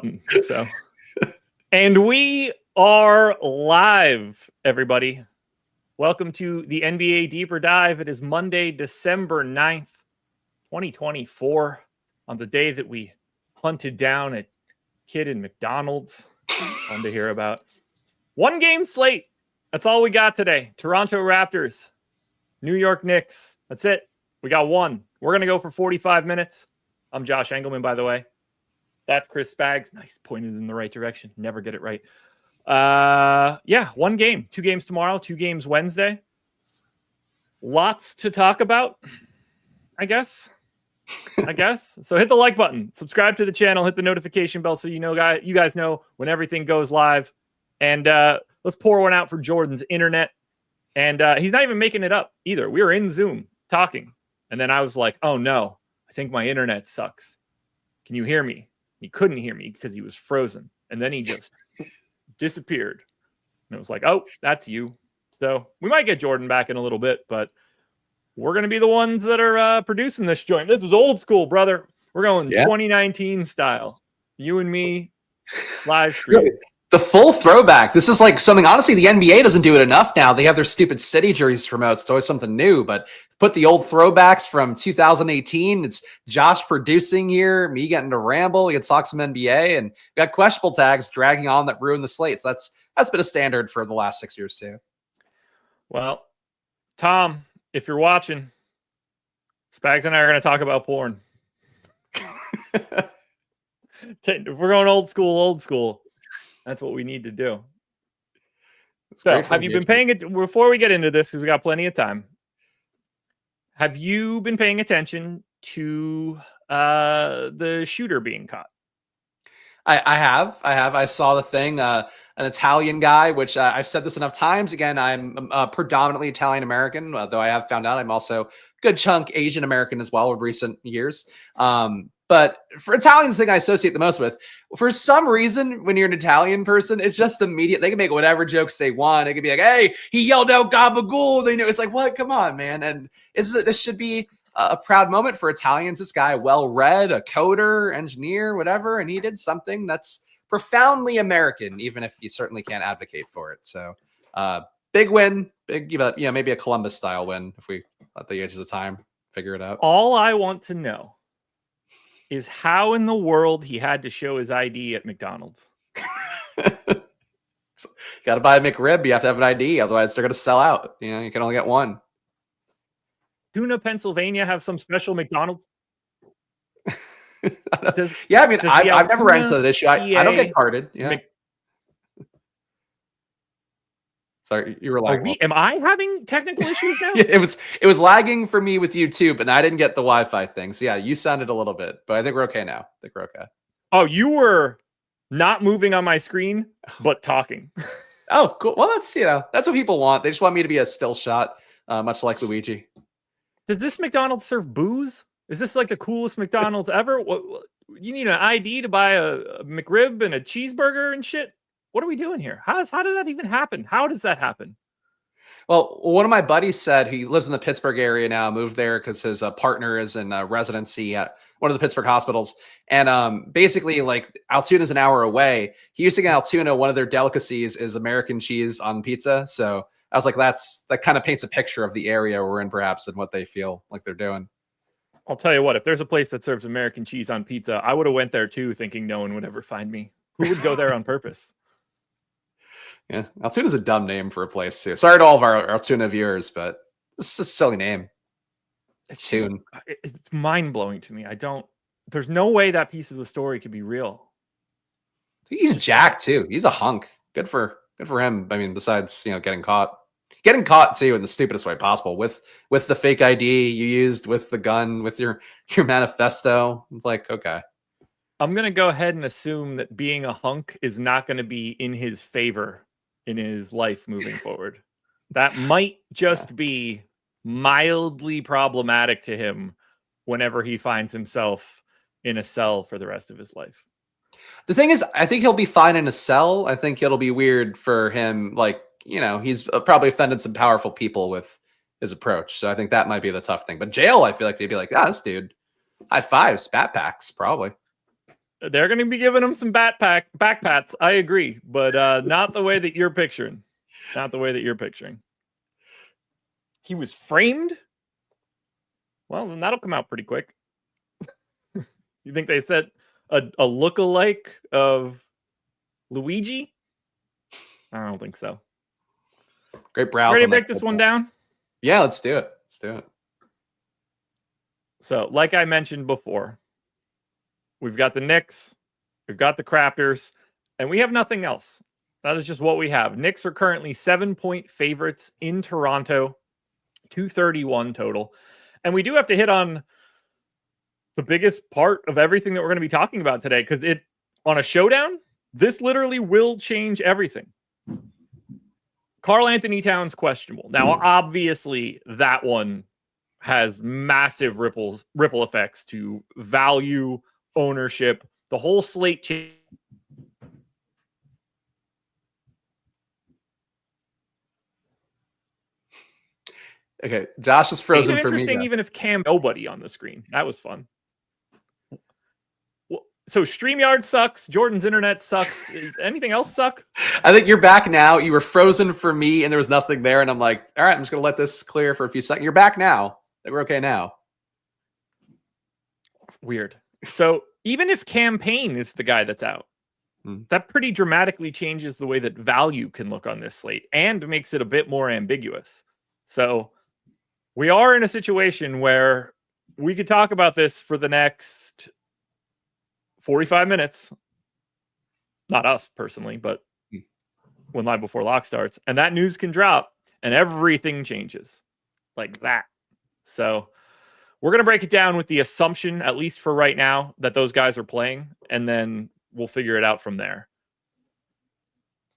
button. So, and we are live, everybody. Welcome to the NBA Deeper Dive. It is Monday, December 9th, 2024, on the day that we hunted down a kid in McDonald's. Fun to hear about. One game slate. That's all we got today. Toronto Raptors, New York Knicks. That's it. We got one. We're going to go for 45 minutes. I'm Josh Engleman, by the way. That's Chris Spags. Nice, pointed in the right direction. Never get it right. Yeah, one game. 2 games tomorrow, 2 games Wednesday. Lots to talk about, I guess. So hit the like button, subscribe to the channel, hit the notification bell so you guys know when everything goes live. And let's pour one out for Jordan's internet. And he's not even making it up either. We were in Zoom talking. And then I was like, oh no, I think my internet sucks. Can you hear me? He couldn't hear me because he was frozen. And then he just disappeared. And it was like, oh, that's you. So we might get Jordan back in a little bit, but we're going to be the ones that are producing this joint. This is old school, brother. We're going 2019 style. You and me, live stream. The full throwback. This is like something, honestly, the NBA doesn't do it enough now. They have their stupid city jerseys promotes. It's always something new, but put the old throwbacks from 2018. It's Josh producing here, me getting to ramble. We can talk some NBA, and we got questionable tags dragging on that ruined the slate. So that's been a standard for the last 6 years too. Well, Tom, if you're watching, Spags and I are going to talk about porn. We're going old school. That's what we need to do. So, have you been paying it before we get into this? Because we got plenty of time. Have you been paying attention to the shooter being caught? I have. I saw the thing. An Italian guy, which I've said this enough times. Again, I'm predominantly Italian American, though I have found out I'm also a good chunk Asian American as well in recent years. But for Italians, the thing I associate the most with, for some reason, when you're an Italian person, it's just immediate. They can make whatever jokes they want. It could be like, hey, he yelled out gabagool. They know it's like, what? Come on, man. And this should be a proud moment for Italians. This guy, well-read, a coder, engineer, whatever. And he did something that's profoundly American, even if you certainly can't advocate for it. So big win, maybe a Columbus style win if we let the edges of time figure it out. All I want to know is how in the world he had to show his ID at McDonald's. Got to buy a McRib. You have to have an ID. Otherwise, they're going to sell out. You can only get one. Tuna, Pennsylvania have some special McDonald's? I've never ran into that issue. I don't get carded. Yeah. Sorry, you were lagging. Am I having technical issues now? It was lagging for me with you too, but I didn't get the Wi-Fi thing. So yeah, you sounded a little bit, but I think we're okay now. I think we're okay. Oh, you were not moving on my screen, but talking. Oh, cool. Well, that's what people want. They just want me to be a still shot, much like Luigi. Does this McDonald's serve booze? Is this like the coolest McDonald's ever? You need an ID to buy a McRib and a cheeseburger and shit? What are we doing here? How did that even happen? How does that happen? Well, one of my buddies said he lives in the Pittsburgh area now, moved there because his partner is in residency at one of the Pittsburgh hospitals. And basically, like, Altoona is an hour away. He used to get Altoona. One of their delicacies is American cheese on pizza. So I was like, that kind of paints a picture of the area we're in, perhaps, and what they feel like they're doing. I'll tell you what, if there's a place that serves American cheese on pizza, I would have went there too, thinking no one would ever find me. Who would go there on purpose? Yeah, Altoona is a dumb name for a place too. Sorry to all of our Altoona viewers, but this is a silly name. It's mind-blowing to me. There's no way that piece of the story could be real. He's jacked too. He's a hunk. Good for him. I mean, besides, getting caught too in the stupidest way possible with the fake ID you used, with the gun, with your manifesto. It's like, okay. I'm going to go ahead and assume that being a hunk is not going to be in his favor in his life moving forward. That might just be mildly problematic to him whenever he finds himself in a cell for the rest of his life. The thing is, I think he'll be fine in a cell. I think it'll be weird for him. Like, he's probably offended some powerful people with his approach. So I think that might be the tough thing. But jail, I feel like they'd be like, this dude, high five, spat packs, probably. They're going to be giving him some back pats. I agree, but not the way that you're picturing. Not the way that you're picturing. He was framed? Well, then that'll come out pretty quick. You think they said a look-alike of Luigi? I don't think so. Great browse. Ready to break this one down? Yeah, let's do it. Let's do it. So, like I mentioned before, we've got the Knicks, we've got the Crafters, and we have nothing else. That is just what we have. Knicks are currently 7-point favorites in Toronto, 231 total. And we do have to hit on the biggest part of everything that we're going to be talking about today, because on a showdown, this literally will change everything. Karl Anthony Towns questionable. Now, obviously, that one has massive ripple effects to value, ownership, the whole slate change. Okay, Josh is frozen for me. Interesting, even if Cam nobody on the screen. That was fun. So StreamYard sucks. Jordan's internet sucks. Is anything else suck? I think you're back now. You were frozen for me, and there was nothing there. And I'm like, all right, I'm just going to let this clear for a few seconds. You're back now. We're okay now. Weird. So even if Payne is the guy that's out, that pretty dramatically changes the way that value can look on this slate and makes it a bit more ambiguous. So we are in a situation where we could talk about this for the next 45 minutes. Not us personally, but when Live Before Lock starts, and that news can drop and everything changes like that. So we're going to break it down with the assumption, at least for right now, that those guys are playing, and then we'll figure it out from there.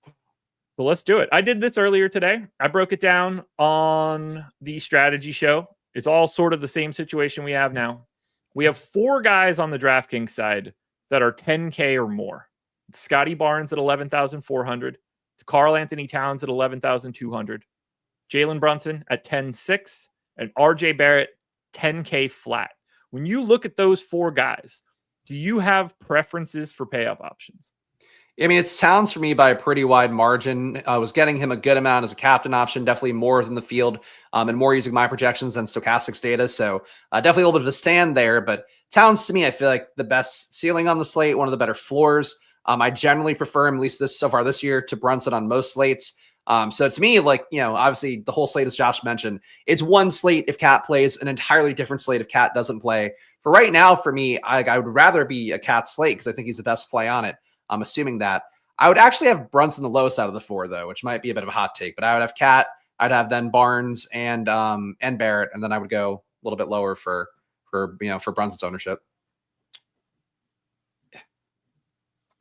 So let's do it. I did this earlier today. I broke it down on the strategy show. It's all sort of the same situation we have now. We have 4 guys on the DraftKings side that are 10K or more. It's Scotty Barnes at 11,400. It's Karl Anthony Towns at 11,200. Jalen Brunson at 10.6. And RJ Barrett, 10K flat. When you look at those 4 guys, do you have preferences for pay-up options? I mean, it's Towns for me by a pretty wide margin. I was getting him a good amount as a captain option, definitely more than the field, and more using my projections than Stokastic's data. So definitely a little bit of a stand there. But Towns, to me, I feel like the best ceiling on the slate, one of the better floors. I generally prefer him, at least so far this year, to Brunson on most slates. So to me, like, obviously the whole slate, as Josh mentioned, it's one slate if Cat plays, an entirely different slate if Cat doesn't play. For right now, for me, I would rather be a Cat slate because I think he's the best play on it. I'm assuming that. I would actually have Brunson the lowest out of the 4, though, which might be a bit of a hot take. But I would have Cat, I'd have then Barnes and Barrett, and then I would go a little bit lower for Brunson's ownership.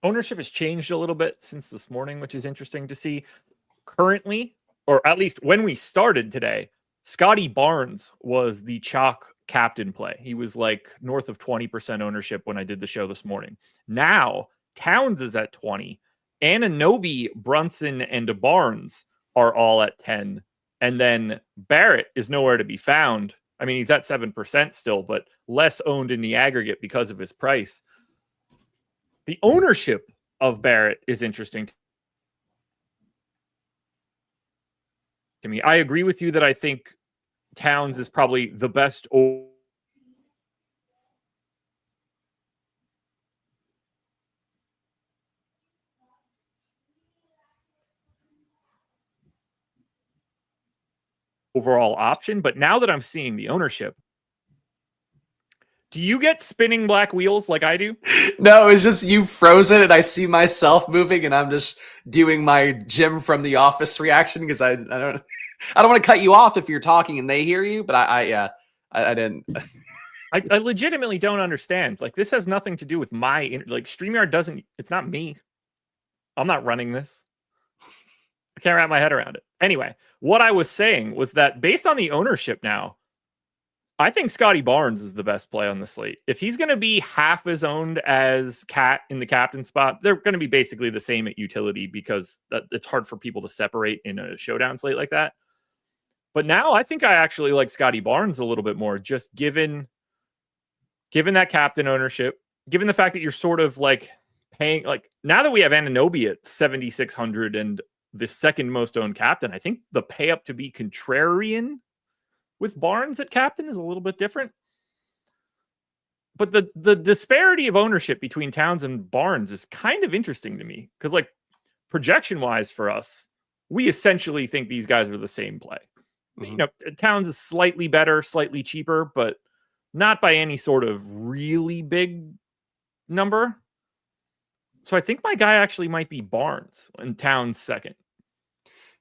Ownership has changed a little bit since this morning, which is interesting to see. Currently, or at least when we started today, Scotty Barnes was the chalk captain play. He was like north of 20% ownership when I did the show this morning. Now Towns is at 20. Anunoby, Brunson, and Barnes are all at 10. And then Barrett is nowhere to be found. I mean, he's at 7% still, but less owned in the aggregate because of his price. The ownership of Barrett is interesting to me. I agree with you that I think Towns is probably the best overall option. But now that I'm seeing the ownership, do you get spinning black wheels like I do? No, it's just you frozen and I see myself moving and I'm just doing my Jim from The Office reaction because I don't want to cut you off if you're talking and they hear you, but I didn't. I legitimately don't understand. Like, this has nothing to do with StreamYard doesn't, it's not me. I'm not running this. I can't wrap my head around it. Anyway, what I was saying was that based on the ownership now, I think Scotty Barnes is the best play on the slate. If he's going to be half as owned as Cat in the captain spot, they're going to be basically the same at utility because it's hard for people to separate in a showdown slate like that. But now I think I actually like Scotty Barnes a little bit more, just given that captain ownership, given the fact that you're sort of like paying, like now that we have Anunoby at 7,600 and the second most owned captain, I think the pay up to be contrarian with Barnes at captain is a little bit different. But the disparity of ownership between Towns and Barnes is kind of interesting to me because, like, projection wise for us, we essentially think these guys are the same play. You know, Towns is slightly better, slightly cheaper, but not by any sort of really big number. So I think my guy actually might be Barnes and Towns second.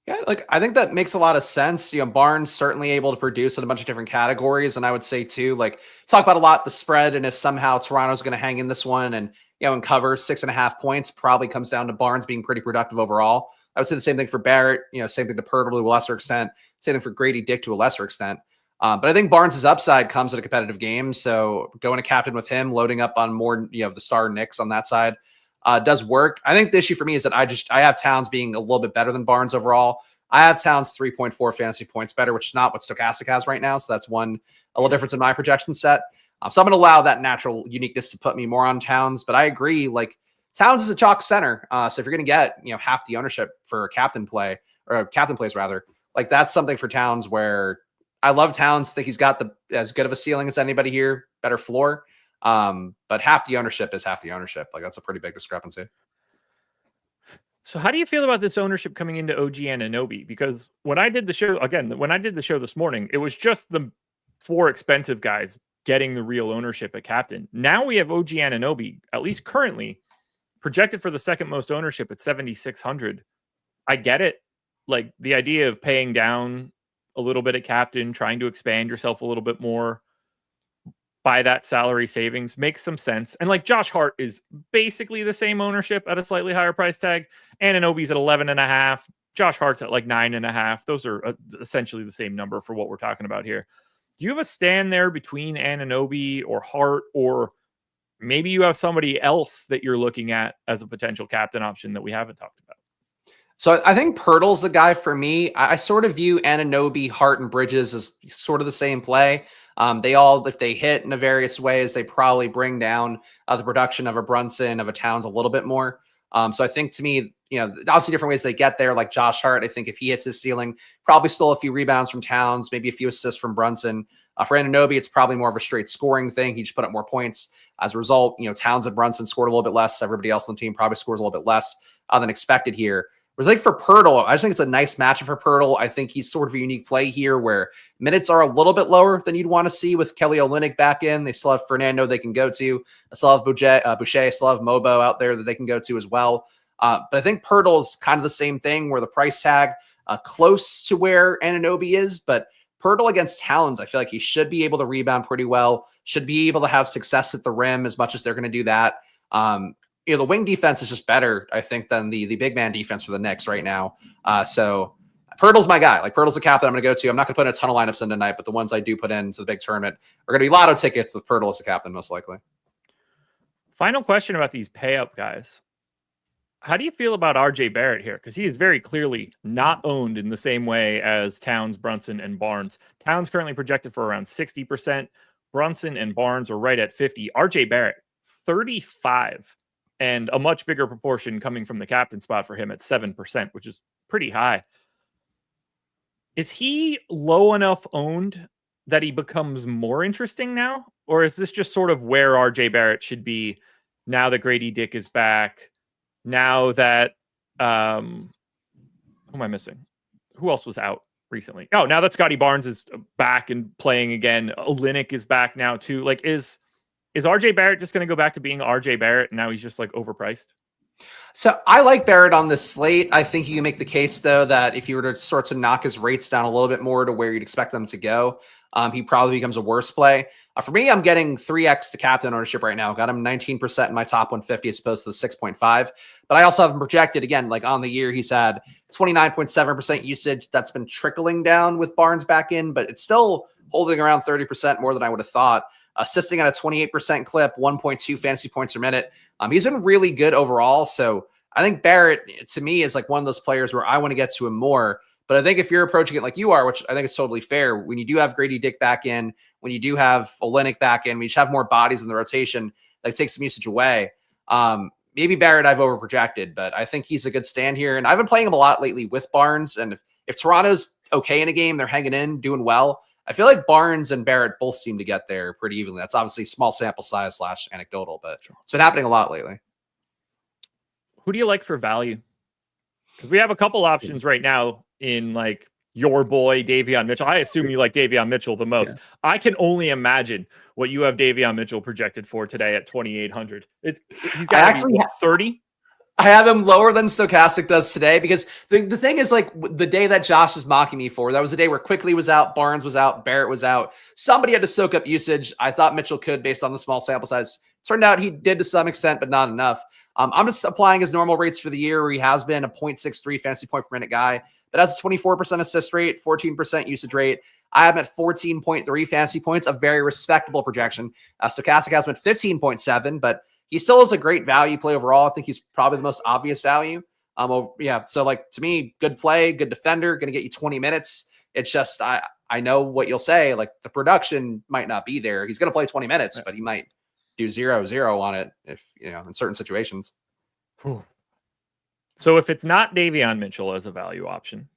Yeah, like I think that makes a lot of sense. You know, Barnes certainly able to produce in a bunch of different categories. And I would say too, like talk about a lot the spread. And if somehow Toronto's going to hang in this one and, you know, and cover 6.5 points, probably comes down to Barnes being pretty productive overall. I would say the same thing for Barrett, you know, same thing to Pirtle to a lesser extent, same thing for Grady Dick to a lesser extent. But I think Barnes's upside comes at a competitive game. So going to captain with him, loading up on more, you know, the star Knicks on that side does work. I think the issue for me is that I have Towns being a little bit better than Barnes overall. I have Towns 3.4 fantasy points better, which is not what Stokastic has right now. So that's a little difference in my projection set. So I'm going to allow that natural uniqueness to put me more on Towns. But I agree, like Towns is a chalk center. So if you're going to get, you know, half the ownership for a captain play or captain plays rather, like that's something for Towns where I love Towns. I think he's got as good of a ceiling as anybody here, better floor. But half the ownership is half the ownership. Like that's a pretty big discrepancy. So how do you feel about this ownership coming into OG Anunoby? Because when I did the show this morning, it was just the 4 expensive guys getting the real ownership at captain. Now we have OG Anunoby, at least currently, projected for the second most ownership at 7,600. I get it. Like the idea of paying down a little bit at captain, trying to expand yourself a little bit more by that salary savings makes some sense. And like Josh Hart is basically the same ownership at a slightly higher price tag. Anunoby's at 11.5. Josh Hart's at like 9.5. Those are essentially the same number for what we're talking about here. Do you have a stand there between Anunoby or Hart, or maybe you have somebody else that you're looking at as a potential captain option that we haven't talked about? So I think Pirtle's the guy for me. I sort of view Anunoby, Hart, and Bridges as sort of the same play. They all, if they hit in a various ways, they probably bring down the production of a Brunson, of a Towns a little bit more. So I think to me, you know, obviously different ways they get there, like Josh Hart, I think if he hits his ceiling, probably still a few rebounds from Towns, maybe a few assists from Brunson. For Anunoby, it's probably more of a straight scoring thing. He just put up more points. As a result, you know, Towns and Brunson scored a little bit less. Everybody else on the team probably scores a little bit less than expected here. Whereas like for Pirtle, I just think it's a nice matchup for Pirtle. I think he's sort of a unique play here where minutes are a little bit lower than you'd want to see with Kelly Olynyk back in. They still have Fernando they can go to. They still have Boucher, still have Mobo out there that they can go to as well. But I think Pirtle is kind of the same thing where the price tag close to where Anunoby is. But Pirtle against Towns, I feel like he should be able to rebound pretty well, should be able to have success at the rim as much as they're going to do that. You know, the wing defense is just better, I think, than the big man defense for the Knicks right now. So Pirtle's my guy. Like Pirtle's the captain I'm going to go to. I'm not going to put in a ton of lineups in tonight, but the ones I do put into the big tournament are going to be lotto tickets with Pirtle as the captain, most likely. Final question about these pay up guys. How do you feel about RJ Barrett here? Because he is very clearly not owned in the same way as Towns, Brunson, and Barnes. Towns currently projected for around 60%. Brunson and Barnes are right at 50. RJ Barrett, 35. And a much bigger proportion coming from the captain spot for him at 7%, which is pretty high. Is he low enough owned that he becomes more interesting now? Or is this just sort of where RJ Barrett should be now that Grady Dick is back? Now that, who am I missing? Who else was out recently? Oh, now that Scotty Barnes is back and playing again. Olynyk is back now too. Like, is RJ Barrett just going to go back to being RJ Barrett and now he's just like overpriced? So I like Barrett on this slate. I think you can make the case, though, that if you were to sort of knock his rates down a little bit more to where you'd expect them to go, he probably becomes a worse play. For me, I'm getting 3x to captain ownership right now. Got him 19% in my top 150 as opposed to the 6.5. But I also have him projected, again, like on the year, he's had 29.7% usage. That's been trickling down with Barnes back in, but it's still holding around 30% more than I would have thought. Assisting at a 28% clip, 1.2 fantasy points per minute. He's been really good overall. So I think Barrett, to me, is like one of those players where I want to get to him more. But I think if you're approaching it like you are, which I think is totally fair, when you do have Grady Dick back in, when you do have Olynyk back in, we just have more bodies in the rotation. like take some usage away. Maybe Barrett I've overprojected, but I think he's a good stand here. And I've been playing him a lot lately with Barnes. And if Toronto's okay in a game, they're hanging in, doing well. I feel like Barnes and Barrett both seem to get there pretty evenly. That's obviously small sample size / anecdotal, but it's been happening a lot lately. Who do you like for value? Because we have a couple options right now in like your boy Davion Mitchell. I assume you like Davion Mitchell the most. Yeah. I can only imagine what you have Davion Mitchell projected for today at 2,800. He's got actually 30. I have him lower than Stokastic does today because the thing is, like, the day that Josh is mocking me for, that was the day where Quickly was out, Barnes was out, Barrett was out. Somebody had to soak up usage. I thought Mitchell could based on the small sample size. Turned out he did to some extent, but not enough. I'm just applying his normal rates for the year where he has been a 0.63 fantasy point per minute guy, but has a 24% assist rate, 14% usage rate. I have him at 14.3 fantasy points, a very respectable projection. Stokastic has him at 15.7, but he still is a great value play overall. I think he's probably the most obvious value. Yeah. So like to me, good play, good defender, going to get you 20 minutes. It's just, I know what you'll say. Like the production might not be there. He's going to play 20 minutes, but he might do 0-0 on it if, in certain situations. So if it's not Davion Mitchell as a value option,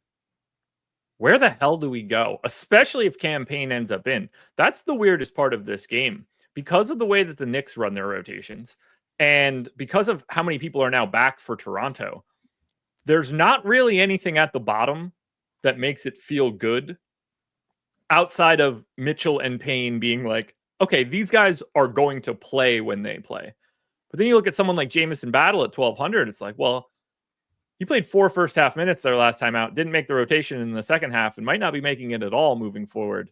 where the hell do we go? Especially if Payne ends up in. That's the weirdest part of this game. Because of the way that the Knicks run their rotations and because of how many people are now back for Toronto, there's not really anything at the bottom that makes it feel good outside of Mitchell and Payne being like, okay, these guys are going to play when they play. But then you look at someone like Jamison Battle at 1,200. It's like, well, he played 4 first half minutes there last time out, didn't make the rotation in the second half and might not be making it at all moving forward.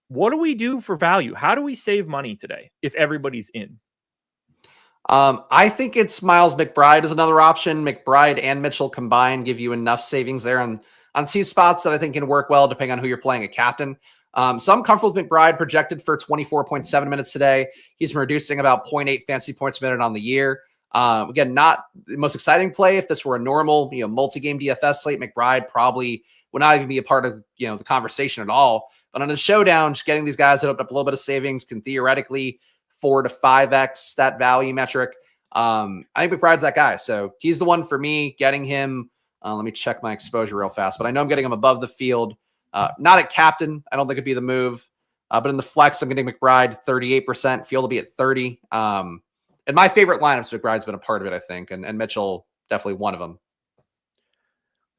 What do we do for value? How do we save money today if everybody's in? I think it's Miles McBride is another option. McBride and Mitchell combined give you enough savings there on 2 spots that I think can work well depending on who you're playing a captain. So I'm comfortable with McBride projected for 24.7 minutes today. He's reducing about 0.8 fantasy points a minute on the year. Again, not the most exciting play. If this were a normal, multi-game DFS slate, McBride probably would not even be a part of, the conversation at all. But on a showdown, just getting these guys that open up a little bit of savings can theoretically 4 to 5x that value metric. I think McBride's that guy. So he's the one for me. Getting him, let me check my exposure real fast, but I know I'm getting him above the field. Not at captain. I don't think it'd be the move. But in the flex, I'm getting McBride 38%. Field will be at 30. And my favorite lineups, McBride's been a part of it, I think. And Mitchell, definitely one of them.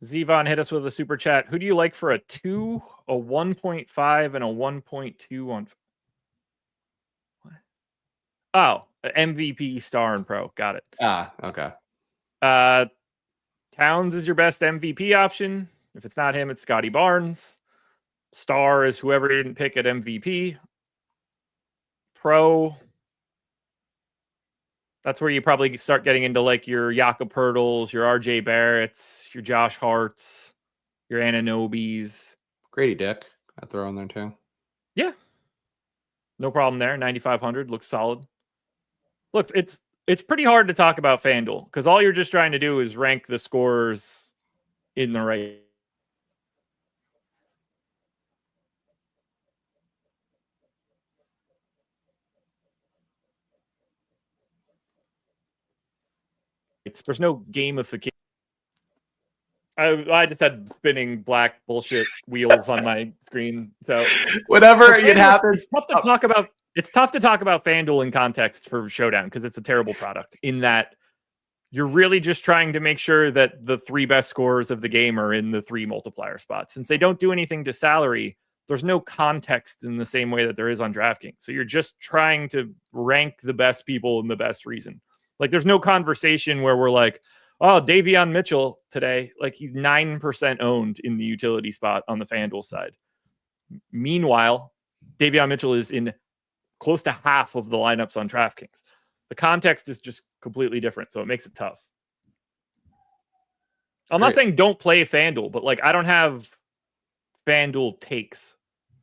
Zevon hit us with a super chat. Who do you like for a 2, a 1.5, and a 1.2 on? What? Oh, MVP star and pro. Got it. Okay. Towns is your best MVP option. If it's not him, it's Scotty Barnes. Star is whoever you didn't pick at MVP. Pro. That's where you probably start getting into like your Jakob Poeltls, your RJ Barretts, your Josh Harts, your Ananobis. Grady Dick, I throw in there too. Yeah. No problem there. 9,500 looks solid. Look, it's pretty hard to talk about FanDuel because all you're just trying to do is rank the scorers in the right. There's no gamification. I just had spinning black bullshit wheels on my screen. So whatever it happens. It's tough to talk about. It's tough to talk about FanDuel in context for Showdown because it's a terrible product in that you're really just trying to make sure that the 3 best scorers of the game are in the 3 multiplier spots. Since they don't do anything to salary, there's no context in the same way that there is on DraftKings. So you're just trying to rank the best people in the best reason. Like there's no conversation where we're like, oh, Davion Mitchell today, like he's 9% owned in the utility spot on the FanDuel side. Meanwhile, Davion Mitchell is in close to half of the lineups on DraftKings. The context is just completely different, so it makes it tough. I'm not saying don't play FanDuel, but like I don't have FanDuel takes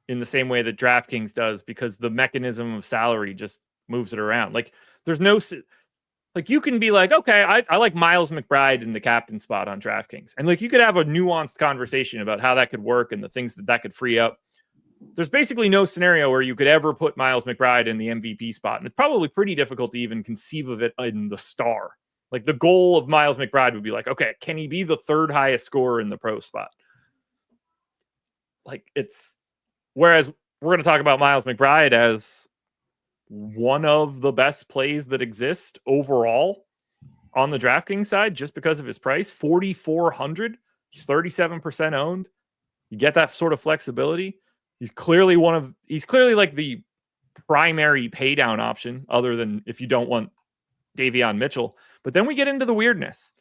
in the same way that DraftKings does because the mechanism of salary just moves it around. Like there's no... Like you can be like, okay, I like Miles McBride in the captain spot on DraftKings. And like you could have a nuanced conversation about how that could work and the things that could free up. there's basically no scenario where you could ever put Miles McBride in the MVP spot. And it's probably pretty difficult to even conceive of it in the star. Like the goal of Miles McBride would be like, okay, can he be the third highest scorer in the pro spot? Like whereas we're going to talk about Miles McBride as one of the best plays that exist overall on the DraftKings side, just because of his price, 4,400. He's 37% owned. You get that sort of flexibility. He's clearly like the primary pay down option, other than if you don't want Davion Mitchell. But then we get into the weirdness.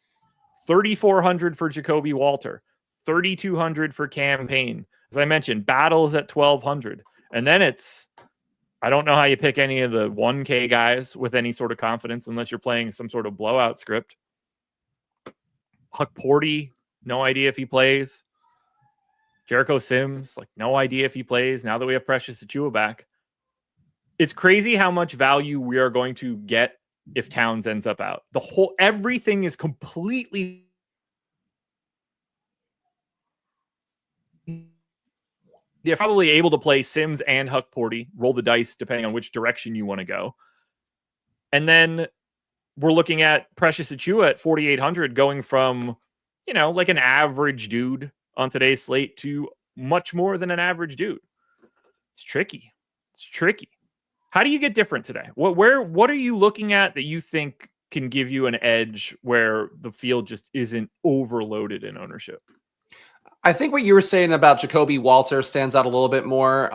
3,400 for Jacoby Walter, 3,200 for Cam Payne. As I mentioned, Battle's at 1,200. And then I don't know how you pick any of the 1K guys with any sort of confidence unless you're playing some sort of blowout script. Huck Porty, no idea if he plays. Jericho Sims, like no idea if he plays now that we have Precious Achiuwa back. It's crazy how much value we are going to get if Towns ends up out. Everything is completely. They're probably able to play Sims and Huck Porty, roll the dice depending on which direction you want to go. And then we're looking at Precious Achiuwa at 4,800 going from, like an average dude on today's slate to much more than an average dude. It's tricky. How do you get different today? What are you looking at that you think can give you an edge where the field just isn't overloaded in ownership? I think what you were saying about Jacoby Walter stands out a little bit more.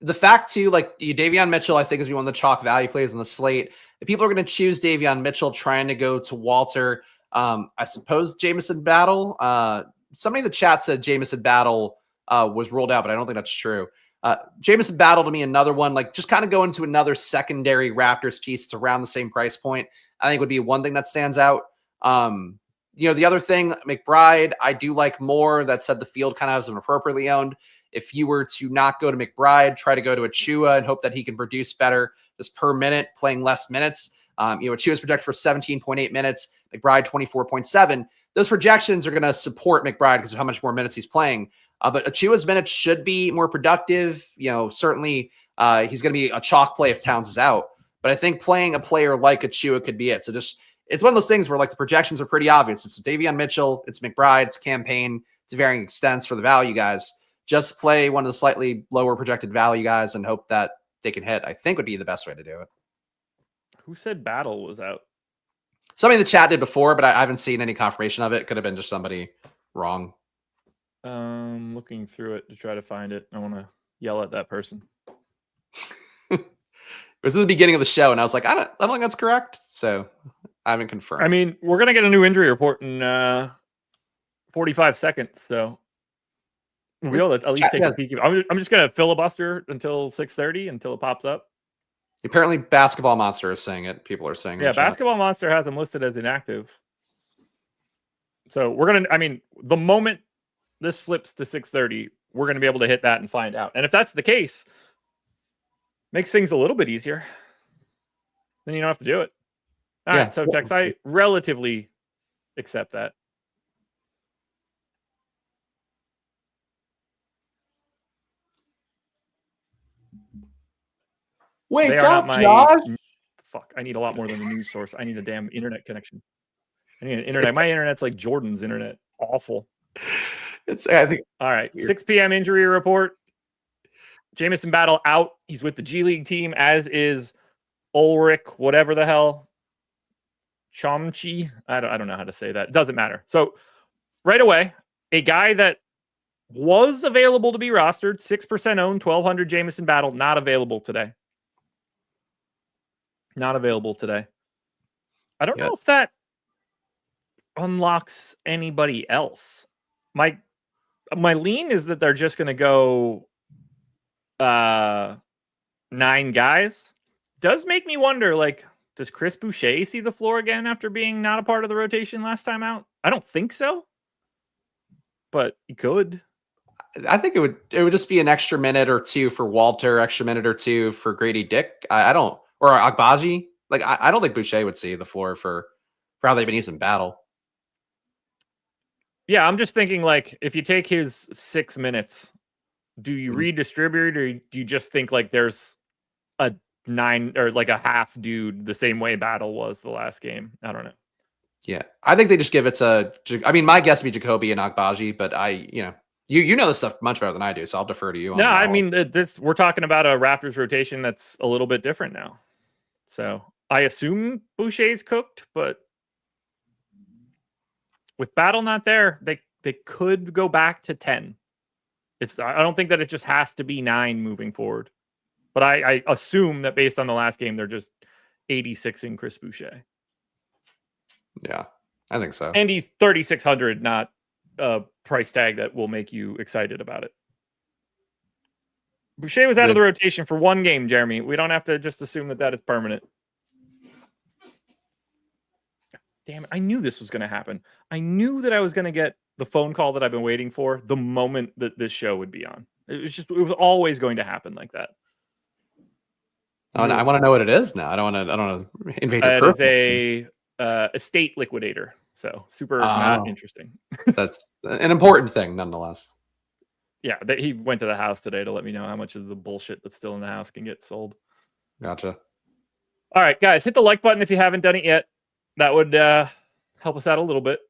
The fact too, like Davion Mitchell, I think is one of the chalk value plays on the slate. If people are going to choose Davion Mitchell, trying to go to Walter, I suppose Jamison Battle. Somebody in the chat said Jamison Battle was ruled out, but I don't think that's true. Jamison Battle to me, another one, like just kind of go into another secondary Raptors piece. It's around the same price point. I think would be one thing that stands out. The other thing, McBride, I do like more. That said, the field kind of has him appropriately owned. If you were to not go to McBride, try to go to Achiuwa and hope that he can produce better just per minute, playing less minutes. Achiuwa's projected for 17.8 minutes, McBride 24.7. Those projections are going to support McBride because of how much more minutes he's playing. But Achiuwa's minutes should be more productive. Certainly he's going to be a chalk play if Towns is out. But I think playing a player like Achiuwa could be it. So it's one of those things where like the projections are pretty obvious. It's Davion Mitchell, it's McBride, it's Cam Payne to varying extents for the value guys. Just play one of the slightly lower projected value guys and hope that they can hit, I think would be the best way to do it. Who said Battle was out? Somebody in the chat did before, but I haven't seen any confirmation of it. Could have been just somebody wrong. Looking through it to try to find it. I want to yell at that person. It was in the beginning of the show, and I was like, I don't think that's correct. So I haven't confirmed. I mean, we're gonna get a new injury report in 45 seconds, so we'll be able to at least take a peek. I'm just gonna filibuster until 6:30 until it pops up. Apparently, Basketball Monster is saying it. People are saying, yeah, Basketball Monster has him listed as inactive. So we're gonna. I mean, the moment this flips to 6:30, we're gonna be able to hit that and find out. And if that's the case, makes things a little bit easier. Then you don't have to do it. All right, so Tex, I relatively accept that. Wake up, Josh! Fuck, I need a lot more than a news source. I need a damn internet connection. I need an internet. My internet's like Jordan's internet. Awful. I think. All right, 6 p.m. injury report. Jamison Battle out. He's with the G League team, as is Ulrich, whatever the hell. Chomchi. I don't know how to say that. It doesn't matter. So right away, a guy that was available to be rostered, 6% owned, 1,200 Jamison Battle, not available today. Not available today. I don't know if that unlocks anybody else. My lean is that they're just going to go 9 guys. Does make me wonder, like, does Chris Boucher see the floor again after being not a part of the rotation last time out? I don't think so, but he could. I think it would just be an extra minute or two for Walter, extra minute or two for Grady Dick. I don't, or Agbaji. Like, I don't think Boucher would see the floor for how they've been using Battle. Yeah, I'm just thinking, like, if you take his 6 minutes, do you redistribute, or do you just think like there's a 9 or like a half dude the same way Battle was the last game? I don't know. Yeah, I think they just give it to. I mean, my guess would be Jacoby and Agbaji, but you know this stuff much better than I do, so I'll defer to you. No, I mean we're talking about a Raptors rotation that's a little bit different now. So I assume Boucher's cooked, but with Battle not there, they could go back to 10. I don't think that it just has to be 9 moving forward. But I assume that based on the last game, they're just 86ing Chris Boucher. Yeah, I think so. And he's 3,600, not a price tag that will make you excited about it. Boucher was out of the rotation for 1 game, Jeremy. We don't have to just assume that is permanent. Damn it. I knew this was going to happen. I knew that I was going to get the phone call that I've been waiting for the moment that this show would be on. It was always going to happen like that. Oh, no, I want to know what it is now. I don't want to invade your personal. It is a estate liquidator. So super not interesting. That's an important thing nonetheless. Yeah, he went to the house today to let me know how much of the bullshit that's still in the house can get sold. Gotcha. All right, guys, hit the like button if you haven't done it yet. That would help us out a little bit.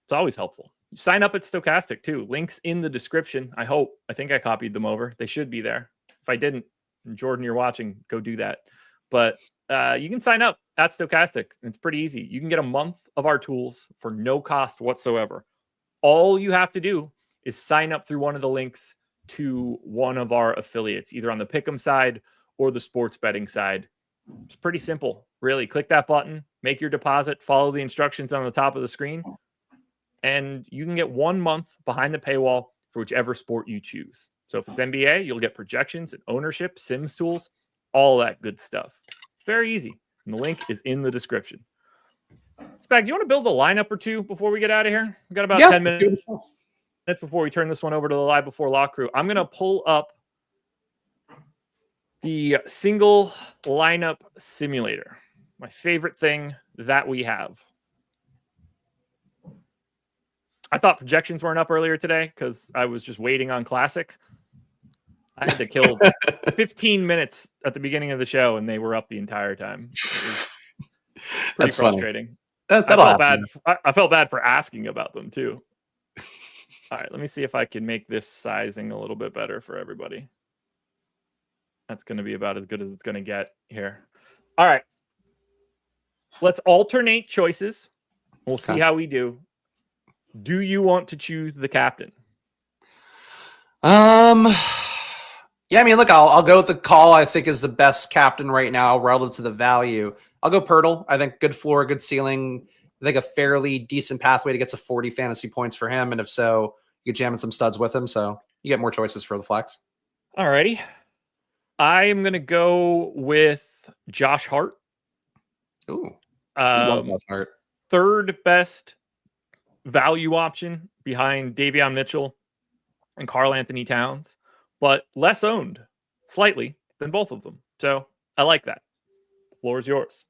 It's always helpful. Sign up at Stokastic too. Links in the description. I think I copied them over. They should be there. If I didn't, Jordan, you're watching, go do that. But you can sign up at Stokastic. It's pretty easy. You can get a month of our tools for no cost whatsoever. All you have to do is sign up through one of the links to one of our affiliates, either on the Pick'em side or the sports betting side. It's pretty simple, really. Click that button, make your deposit, follow the instructions on the top of the screen, and you can get 1 month behind the paywall for whichever sport you choose. So if it's NBA, you'll get projections and ownership, Sims tools, all that good stuff. It's very easy, and the link is in the description. Spags, do you want to build a lineup or two before we get out of here? We've got about 10 minutes before we turn this one over to the Live Before Lock crew. I'm going to pull up the single lineup simulator, my favorite thing that we have. I thought projections weren't up earlier today because I was just waiting on Classic. I had to kill 15 minutes at the beginning of the show, and they were up the entire time. Pretty frustrating. I felt bad for asking about them, too. All right, let me see if I can make this sizing a little bit better for everybody. That's going to be about as good as it's going to get here. All right. Let's alternate choices. We'll see how we do. Do you want to choose the captain? Yeah, I mean, look, I'll go with the call I think is the best captain right now relative to the value. I'll go Pirtle. I think good floor, good ceiling. I think a fairly decent pathway to get to 40 fantasy points for him. And if so, you get jamming some studs with him. So you get more choices for the flex. All righty. I am going to go with Josh Hart. Ooh. Josh Hart. Third best value option behind Davion Mitchell and Karl Anthony Towns, but less owned slightly than both of them. So I like that. The floor is yours.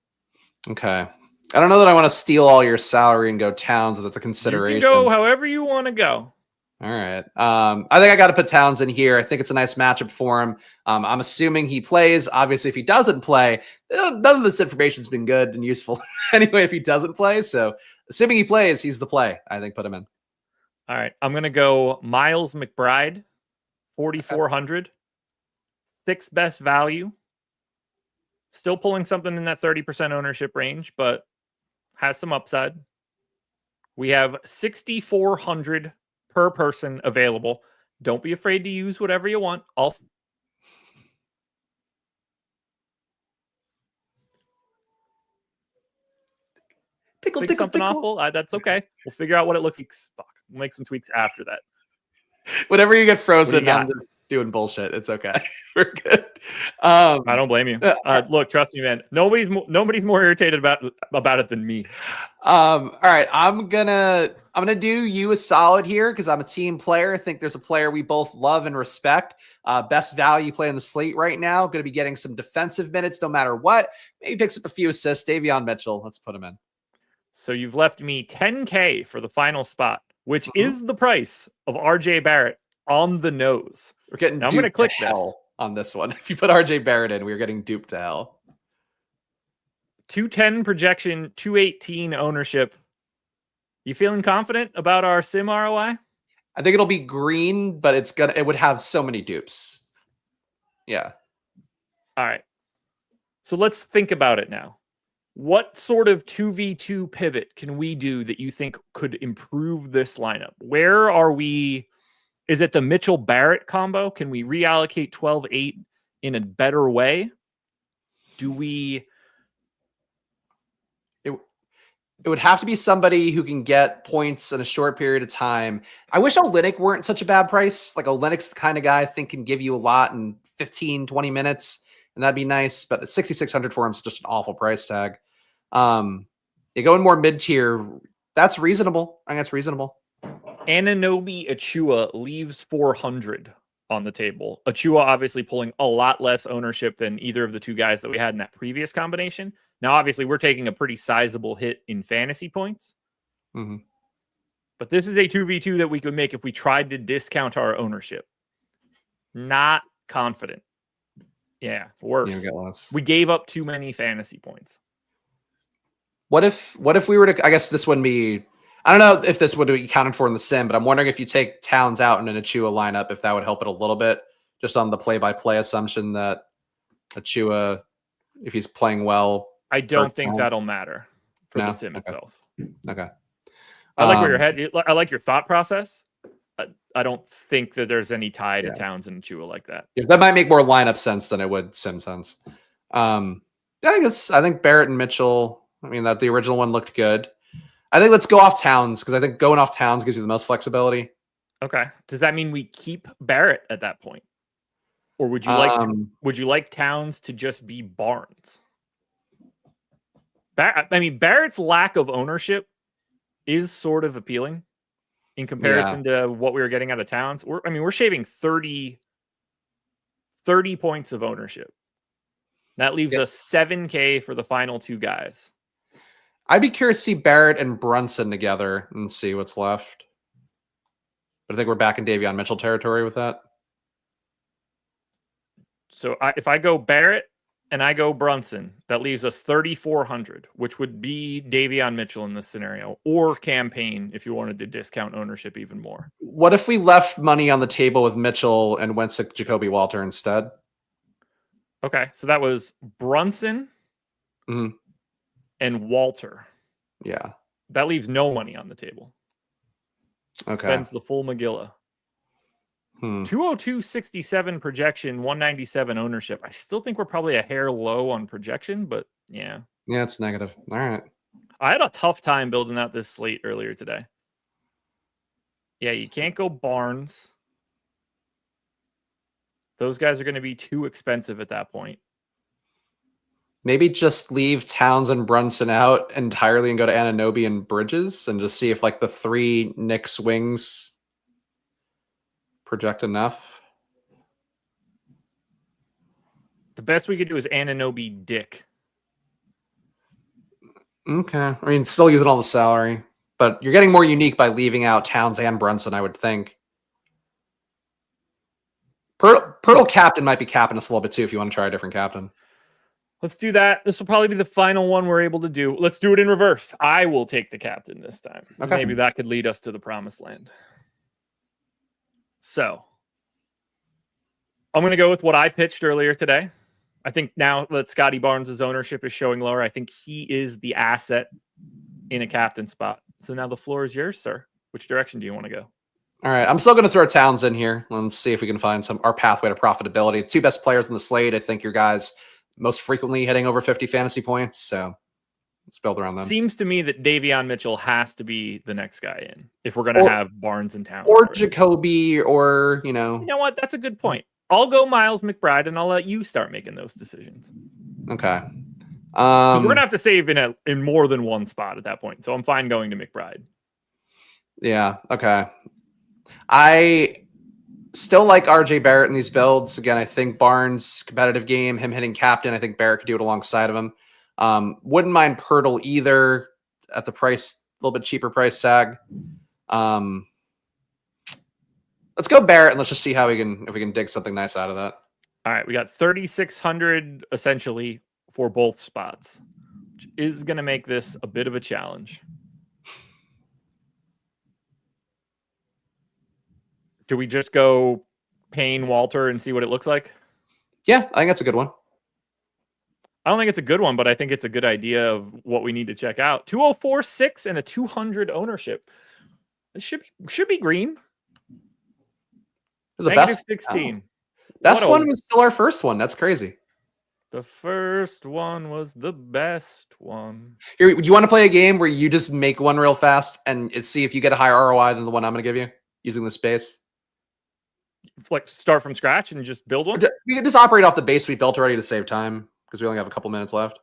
Okay. I don't know that I want to steal all your salary and go Towns. That's a consideration. You can go however you want to go. All right. I think I got to put Towns in here. I think it's a nice matchup for him. I'm assuming he plays. Obviously, if he doesn't play, none of this information has been good and useful anyway if he doesn't play. So assuming he plays, he's the play. I think put him in. All right. I'm going to go Miles McBride, 4,400. Sixth best value. Still pulling something in that 30% ownership range, but has some upside. We have 6,400 per person available. Don't be afraid to use whatever you want. I'll tickle something awful. That's okay. We'll figure out what it looks like. Fuck. We'll make some tweaks after that. Whenever you get frozen, I'm just doing bullshit. It's okay. We're good. I don't blame you. Look, trust me, man. Nobody's more irritated about it than me. All right, I'm gonna do you a solid here because I'm a team player. I think there's a player we both love and respect. Best value play on the slate right now. Going to be getting some defensive minutes no matter what. Maybe picks up a few assists. Davion Mitchell. Let's put him in. So you've left me $10K for the final spot, which is the price of RJ Barrett on the nose. We're getting now I'm going to duped click to hell on this one. If you put RJ Barrett in, we're getting duped to hell. 210 projection, 218 ownership. You feeling confident about our sim ROI? I think it'll be green, but it would have so many dupes. Yeah. All right. So let's think about it now. What sort of 2v2 pivot can we do that you think could improve this lineup? Where are we? Is it the Mitchell Barrett combo? Can we reallocate 12-8 in a better way? Do we? It would have to be somebody who can get points in a short period of time. I wish Olynyk weren't such a bad price. Like Olynyk's the kind of guy I think can give you a lot in 15, 20 minutes, and that'd be nice. But at 6,600 for him is just an awful price tag. You go in more mid-tier, that's reasonable. I think that's reasonable. Anunoby Achiuwa leaves 400 on the table. Achiuwa obviously pulling a lot less ownership than either of the two guys that we had in that previous combination. Now, obviously, we're taking a pretty sizable hit in fantasy points. Mm-hmm. But this is a 2v2 that we could make if we tried to discount our ownership. Not confident. Yeah, worse. We gave up too many fantasy points. What if we were to, I guess this wouldn't be, I don't know if this would be accounted for in the sim, but I'm wondering if you take Towns out in an Achiuwa lineup, if that would help it a little bit, just on the play-by-play assumption that Achiuwa, if he's playing well. I don't think that'll matter for the sim itself. Okay. I like where your head, I like your thought process. I don't think that there's any tie to Towns and Achiuwa like that. Yeah, that might make more lineup sense than it would sim sense. I think Barrett and Mitchell, that the original one looked good. I think let's go off Towns because I think going off Towns gives you the most flexibility. Okay. Does that mean we keep Barrett at that point? Or would you like Towns to just be Barnes? Barrett's lack of ownership is sort of appealing in comparison to what we were getting out of Towns. We're shaving 30 points of ownership. That leaves us 7K for the final two guys. I'd be curious to see Barrett and Brunson together and see what's left. But I think we're back in Davion Mitchell territory with that. So if I go Barrett and I go Brunson, that leaves us 3,400, which would be Davion Mitchell in this scenario, or Payne if you wanted to discount ownership even more. What if we left money on the table with Mitchell and went to Jacoby Walter instead? Okay, so that was Brunson and Walter. Yeah. That leaves no money on the table. Okay. Spends the full Magilla. 202.67 projection, 197 ownership. I still think we're probably a hair low on projection, but yeah. Yeah, it's negative. All right. I had a tough time building out this slate earlier today. Yeah, you can't go Barnes. Those guys are going to be too expensive at that point. Maybe just leave Towns and Brunson out entirely and go to Anunoby and Bridges and just see if the three Knicks wings project enough. The best we could do is Anunoby Dick. Okay. Still using all the salary, but you're getting more unique by leaving out Towns and Brunson, I would think. Pirtle captain might be capping us a little bit too if you want to try a different captain. Let's do that. This will probably be the final one we're able to do. Let's do it in reverse. I will take the captain this time. Okay. Maybe that could lead us to the promised land. So I'm going to go with what I pitched earlier today. I think now that Scotty Barnes' ownership is showing lower, I think he is the asset in a captain spot. So now the floor is yours, sir. Which direction do you want to go? All right. I'm still going to throw Towns in here. Let's see if we can find our pathway to profitability. Two best players in the slate. I think your guys most frequently hitting over 50 fantasy points. So let's build around them. Seems to me that Davion Mitchell has to be the next guy in if we're going to have Barnes and Towns. Or Jacoby or, You know what? That's a good point. I'll go Miles McBride and I'll let you start making those decisions. Okay. We're going to have to save in more than one spot at that point. So I'm fine going to McBride. Yeah. Okay. I still like RJ Barrett in these builds. Again, I think Barnes competitive game, him hitting captain. I think Barrett could do it alongside of him. Wouldn't mind Pirtle either at the price, a little bit cheaper price tag. Let's go Barrett and let's just see how we can dig something nice out of that. All right, we got 3,600 essentially for both spots, which is going to make this a bit of a challenge. Do we just go Payne, Walter, and see what it looks like? Yeah, I think that's a good one. I don't think it's a good one, but I think it's a good idea of what we need to check out. 204.6 and a 200 ownership. It should be green. The Negative best 16. Best one was still our first one. That's crazy. The first one was the best one. Here, do you want to play a game where you just make one real fast and see if you get a higher ROI than the one I'm going to give you using the space? Like start from scratch and just build one? We can just operate off the base we built already to save time because we only have a couple minutes left.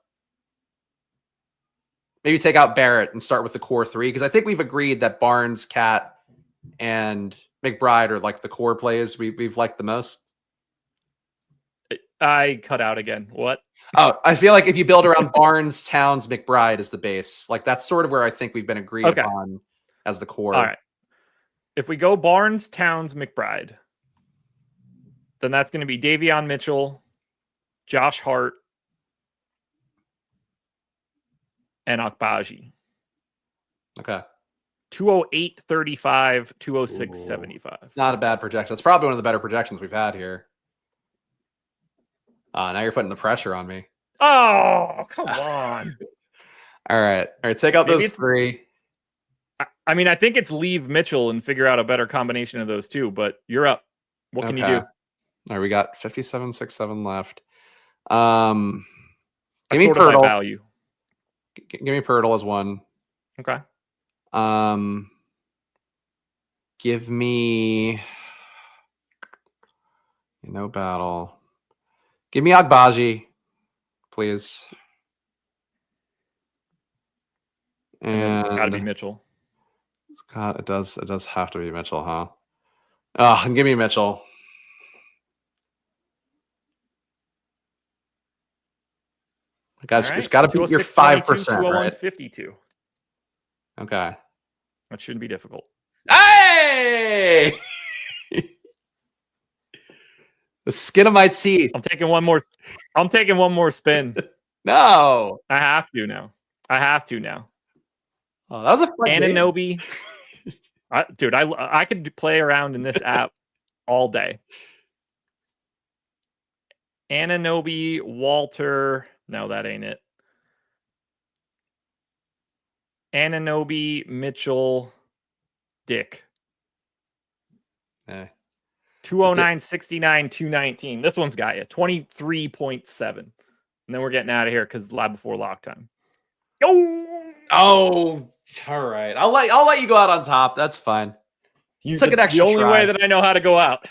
Maybe take out Barrett and start with the core three because I think we've agreed that Barnes, Cat, and McBride are like the core plays we've liked the most. I cut out again. What? Oh, I feel like if you build around Barnes, Towns, McBride as the base, like that's sort of where I think we've been agreed upon as the core. All right. If we go Barnes, Towns, McBride, then that's going to be Davion Mitchell, Josh Hart, and Akbaji. Okay. 208.35, 206.75. It's not a bad projection. It's probably one of the better projections we've had here. Now you're putting the pressure on me. Oh, come on. All right. Take out those three. I mean, I think it's leave Mitchell and figure out a better combination of those two, but you're up. What can you do? All right, we got 57.67 left. Give me Pirtle. Value. Give me Pirtle as one. Okay. Give me no battle. Give me Agbaji, please. And it's got to be Mitchell. It does have to be Mitchell, huh? Oh, and give me Mitchell. Guys, it's got to be your 5%, right? 52. Okay. That shouldn't be difficult. Hey! The skin of my teeth. I'm taking one more spin. No. I have to now. Oh, that was a fun Anunoby. Dude, I could play around in this app all day. Anunoby, Walter. No, that ain't it. Anunoby, Mitchell, Dick. 209, 69, 219. This one's got you. 23.7. And then we're getting out of here because live before lock time. Oh, all right. I'll let you go out on top. That's fine. You took an extra. The only way that I know how to go out.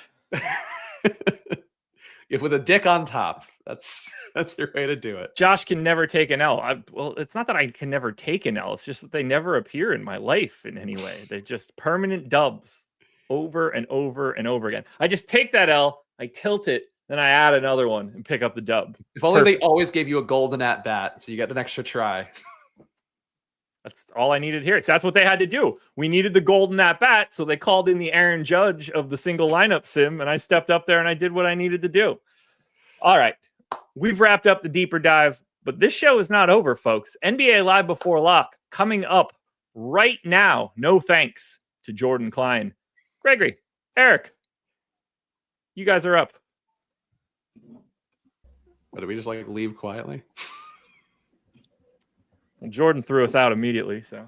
With a dick on top. That's your way to do it. Josh can never take an L. Well, it's not that I can never take an L. It's just that they never appear in my life in any way. They're just permanent dubs over and over and over again. I just take that L, I tilt it, then I add another one and pick up the dub. If only they always gave you a golden at bat, so you get an extra try. That's all I needed here. So that's what they had to do. We needed the golden at bat, so they called in the Aaron Judge of the single lineup sim, and I stepped up there and I did what I needed to do. All right. We've wrapped up the deeper dive, but this show is not over, folks. NBA Live Before Lock coming up right now. No thanks to Jordan Klein. Gregory, Eric, you guys are up. What, did we just leave quietly? Well, Jordan threw us out immediately, so.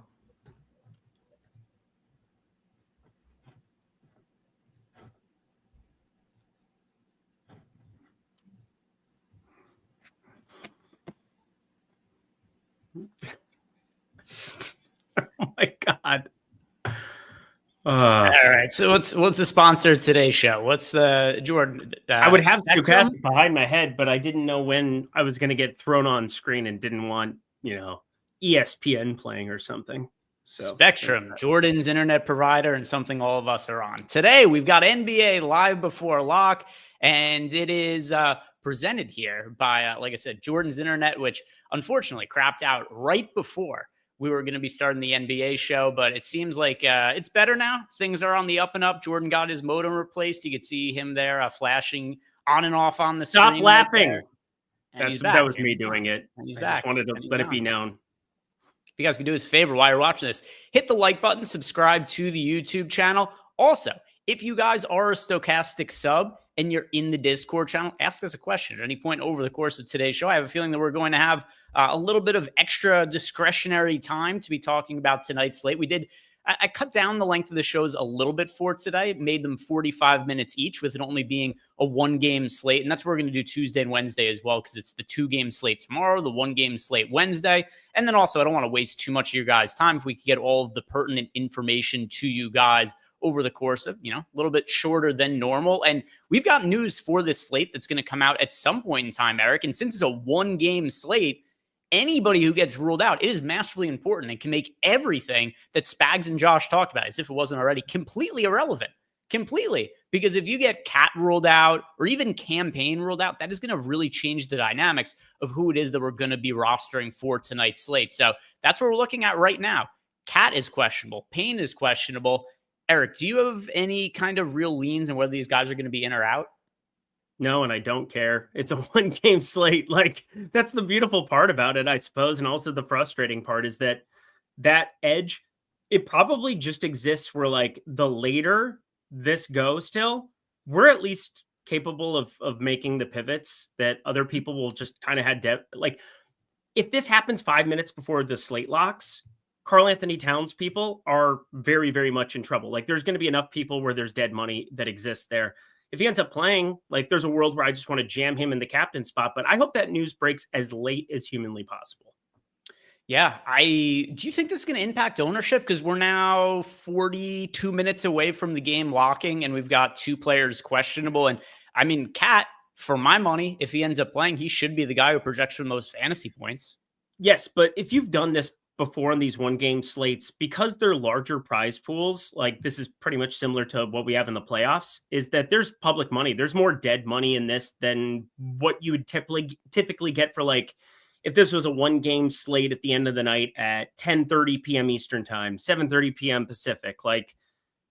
Oh my God. All right. So what's the sponsor of today's show? What's the Jordan? I would have Stokastic behind my head, but I didn't know when I was going to get thrown on screen and didn't want, ESPN playing or something. So Spectrum, Jordan's internet provider, and something all of us are on. Today, we've got NBA Live Before Lock, and it is presented here by, like I said, Jordan's internet, which unfortunately crapped out right before we were going to be starting the NBA show, but it seems like it's better now. Things are on the up and up. Jordan got his modem replaced. You could see him there flashing on and off on the screen. Stop laughing. Right, that was me doing it. He's I back. just wanted to let it be known. If you guys could do us a favor while you're watching this, hit the like button, subscribe to the YouTube channel. Also, if you guys are a Stokastic sub and you're in the Discord channel, ask us a question at any point over the course of today's show. I have a feeling that we're going to have a little bit of extra discretionary time to be talking about tonight's slate. I cut down the length of the shows a little bit for today, made them 45 minutes each, with it only being a 1-game slate. And that's what we're going to do Tuesday and Wednesday as well, because it's the 2-game slate tomorrow, the 1-game slate Wednesday. And then also, I don't want to waste too much of your guys' time. If we could get all of the pertinent information to you guys over the course of, a little bit shorter than normal. And we've got news for this slate that's going to come out at some point in time, Eric. And since it's a 1-game slate, anybody who gets ruled out, it is massively important and can make everything that Spags and Josh talked about, as if it wasn't already, completely irrelevant. Completely. Because if you get Cat ruled out or even Campaign ruled out, that is going to really change the dynamics of who it is that we're going to be rostering for tonight's slate. So that's what we're looking at right now. Cat is questionable. Payne is questionable. Eric, do you have any kind of real leans on whether these guys are going to be in or out? No, and I don't care. It's a 1-game slate. Like, that's the beautiful part about it, I suppose. And also the frustrating part is that edge, it probably just exists where, like, the later this goes still, we're at least capable of making the pivots that other people will just kind of have depth. Like, if this happens 5 minutes before the slate locks, Karl Anthony Towns people are very, very much in trouble. Like, there's going to be enough people where there's dead money that exists there. If he ends up playing, like, there's a world where I just want to jam him in the captain spot, but I hope that news breaks as late as humanly possible. Yeah. Do you think this is going to impact ownership? Because we're now 42 minutes away from the game locking and we've got 2 players questionable. And I mean, Cat, for my money, if he ends up playing, he should be the guy who projects for the most fantasy points. Yes. But if you've done this before on these 1-game slates, because they're larger prize pools, like, this is pretty much similar to what we have in the playoffs, is that there's public money. There's more dead money in this than what you would typically get for, like, if this was a 1-game slate at the end of the night at 10:30 p.m. Eastern time, 7:30 p.m. Pacific. Like,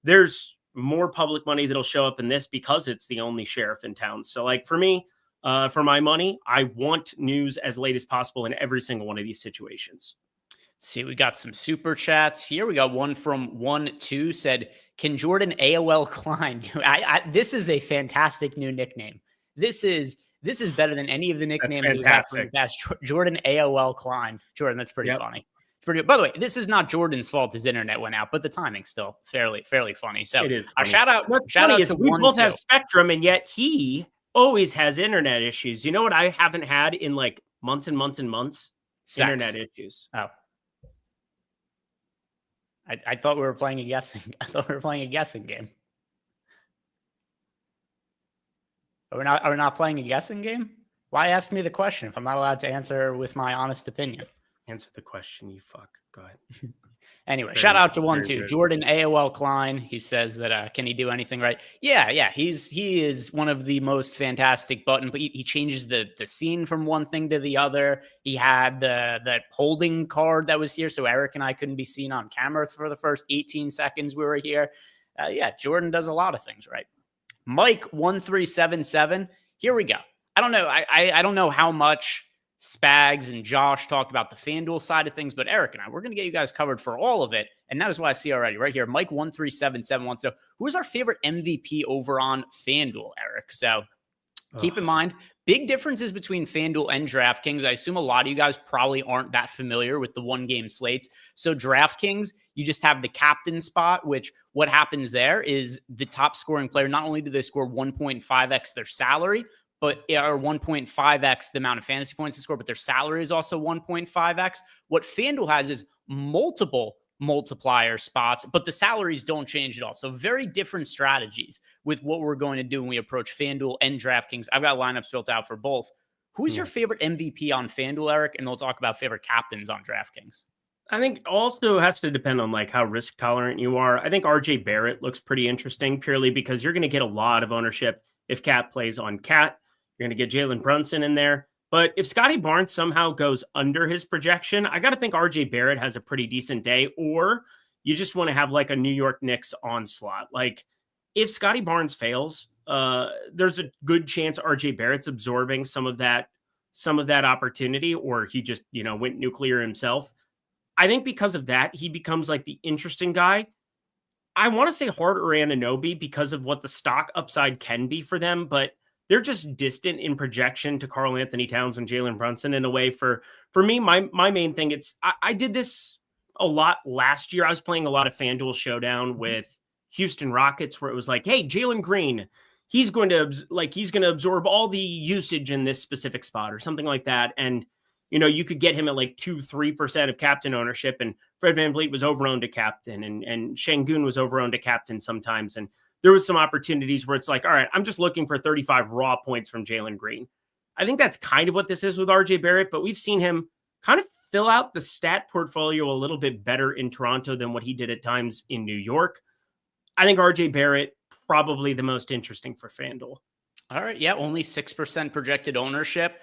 there's more public money that'll show up in this because it's the only sheriff in town. So, like, for me, for my money, I want news as late as possible in every single one of these situations. See, we got some super chats here. We got one from 1-2 said, can Jordan AOL Klein do? This is a fantastic new nickname. This is better than any of the nicknames that we've had from the past. Jordan AOL Klein. Jordan, that's pretty funny. It's pretty good. By the way, this is not Jordan's fault his internet went out, but the timing's still fairly funny. So it is shout out to we both have Spectrum, and yet he always has internet issues. You know what I haven't had in, like, months and months and months? Sex. Internet issues. Oh. I thought we were playing a guessing. I thought we were playing a guessing game. Are we not playing a guessing game? Why ask me the question if I'm not allowed to answer with my honest opinion? Answer the question, you fuck. Go ahead. Anyway, shout out to 1-2 Jordan AOL Klein. He says that can he do anything right? Yeah. He is one of the most fantastic button, but he changes the scene from one thing to the other. He had that holding card that was here, so Eric and I couldn't be seen on camera for the first 18 seconds we were here. Jordan does a lot of things right. Mike 1377. Here we go. I don't know. I don't know how much Spags and Josh talked about the FanDuel side of things, but Eric and I, we're going to get you guys covered for all of it. And that is what I see already right here. Mike 1377 wants to know, who is our favorite MVP over on FanDuel, Eric? So keep in mind, big differences between FanDuel and DraftKings. I assume a lot of you guys probably aren't that familiar with the 1-game slates. So DraftKings, you just have the captain spot, which what happens there is the top scoring player, not only do they score 1.5x their salary, but are 1.5x the amount of fantasy points they score, but their salary is also 1.5x. What FanDuel has is multiple multiplier spots, but the salaries don't change at all. So very different strategies with what we're going to do when we approach FanDuel and DraftKings. I've got lineups built out for both. Who's your favorite MVP on FanDuel, Eric? And we'll talk about favorite captains on DraftKings. I think also has to depend on, like, how risk tolerant you are. I think RJ Barrett looks pretty interesting purely because you're going to get a lot of ownership if Cat plays on Cat. You're going to get Jalen Brunson in there. But if Scotty Barnes somehow goes under his projection, I got to think RJ Barrett has a pretty decent day, or you just want to have like a New York Knicks onslaught. Like if Scotty Barnes fails, there's a good chance RJ Barrett's absorbing some of that opportunity, or he just, went nuclear himself. I think because of that, he becomes like the interesting guy. I want to say Hart or Anunoby because of what the stock upside can be for them, but they're just distant in projection to Karl Anthony Towns and Jalen Brunson in a way. For me, my main thing, I did this a lot last year. I was playing a lot of FanDuel Showdown with Houston Rockets, where it was like, hey, Jalen Green, he's going to absorb all the usage in this specific spot or something like that. And, you could get him at like 2-3% of captain ownership, and Fred VanVleet was over-owned to captain, and Şengün was over-owned to captain sometimes. And there was some opportunities where it's like, all right, I'm just looking for 35 raw points from Jalen Green. I think that's kind of what this is with RJ Barrett, but we've seen him kind of fill out the stat portfolio a little bit better in Toronto than what he did at times in New York. I think RJ Barrett, probably the most interesting for FanDuel. All right. Yeah. Only 6% projected ownership.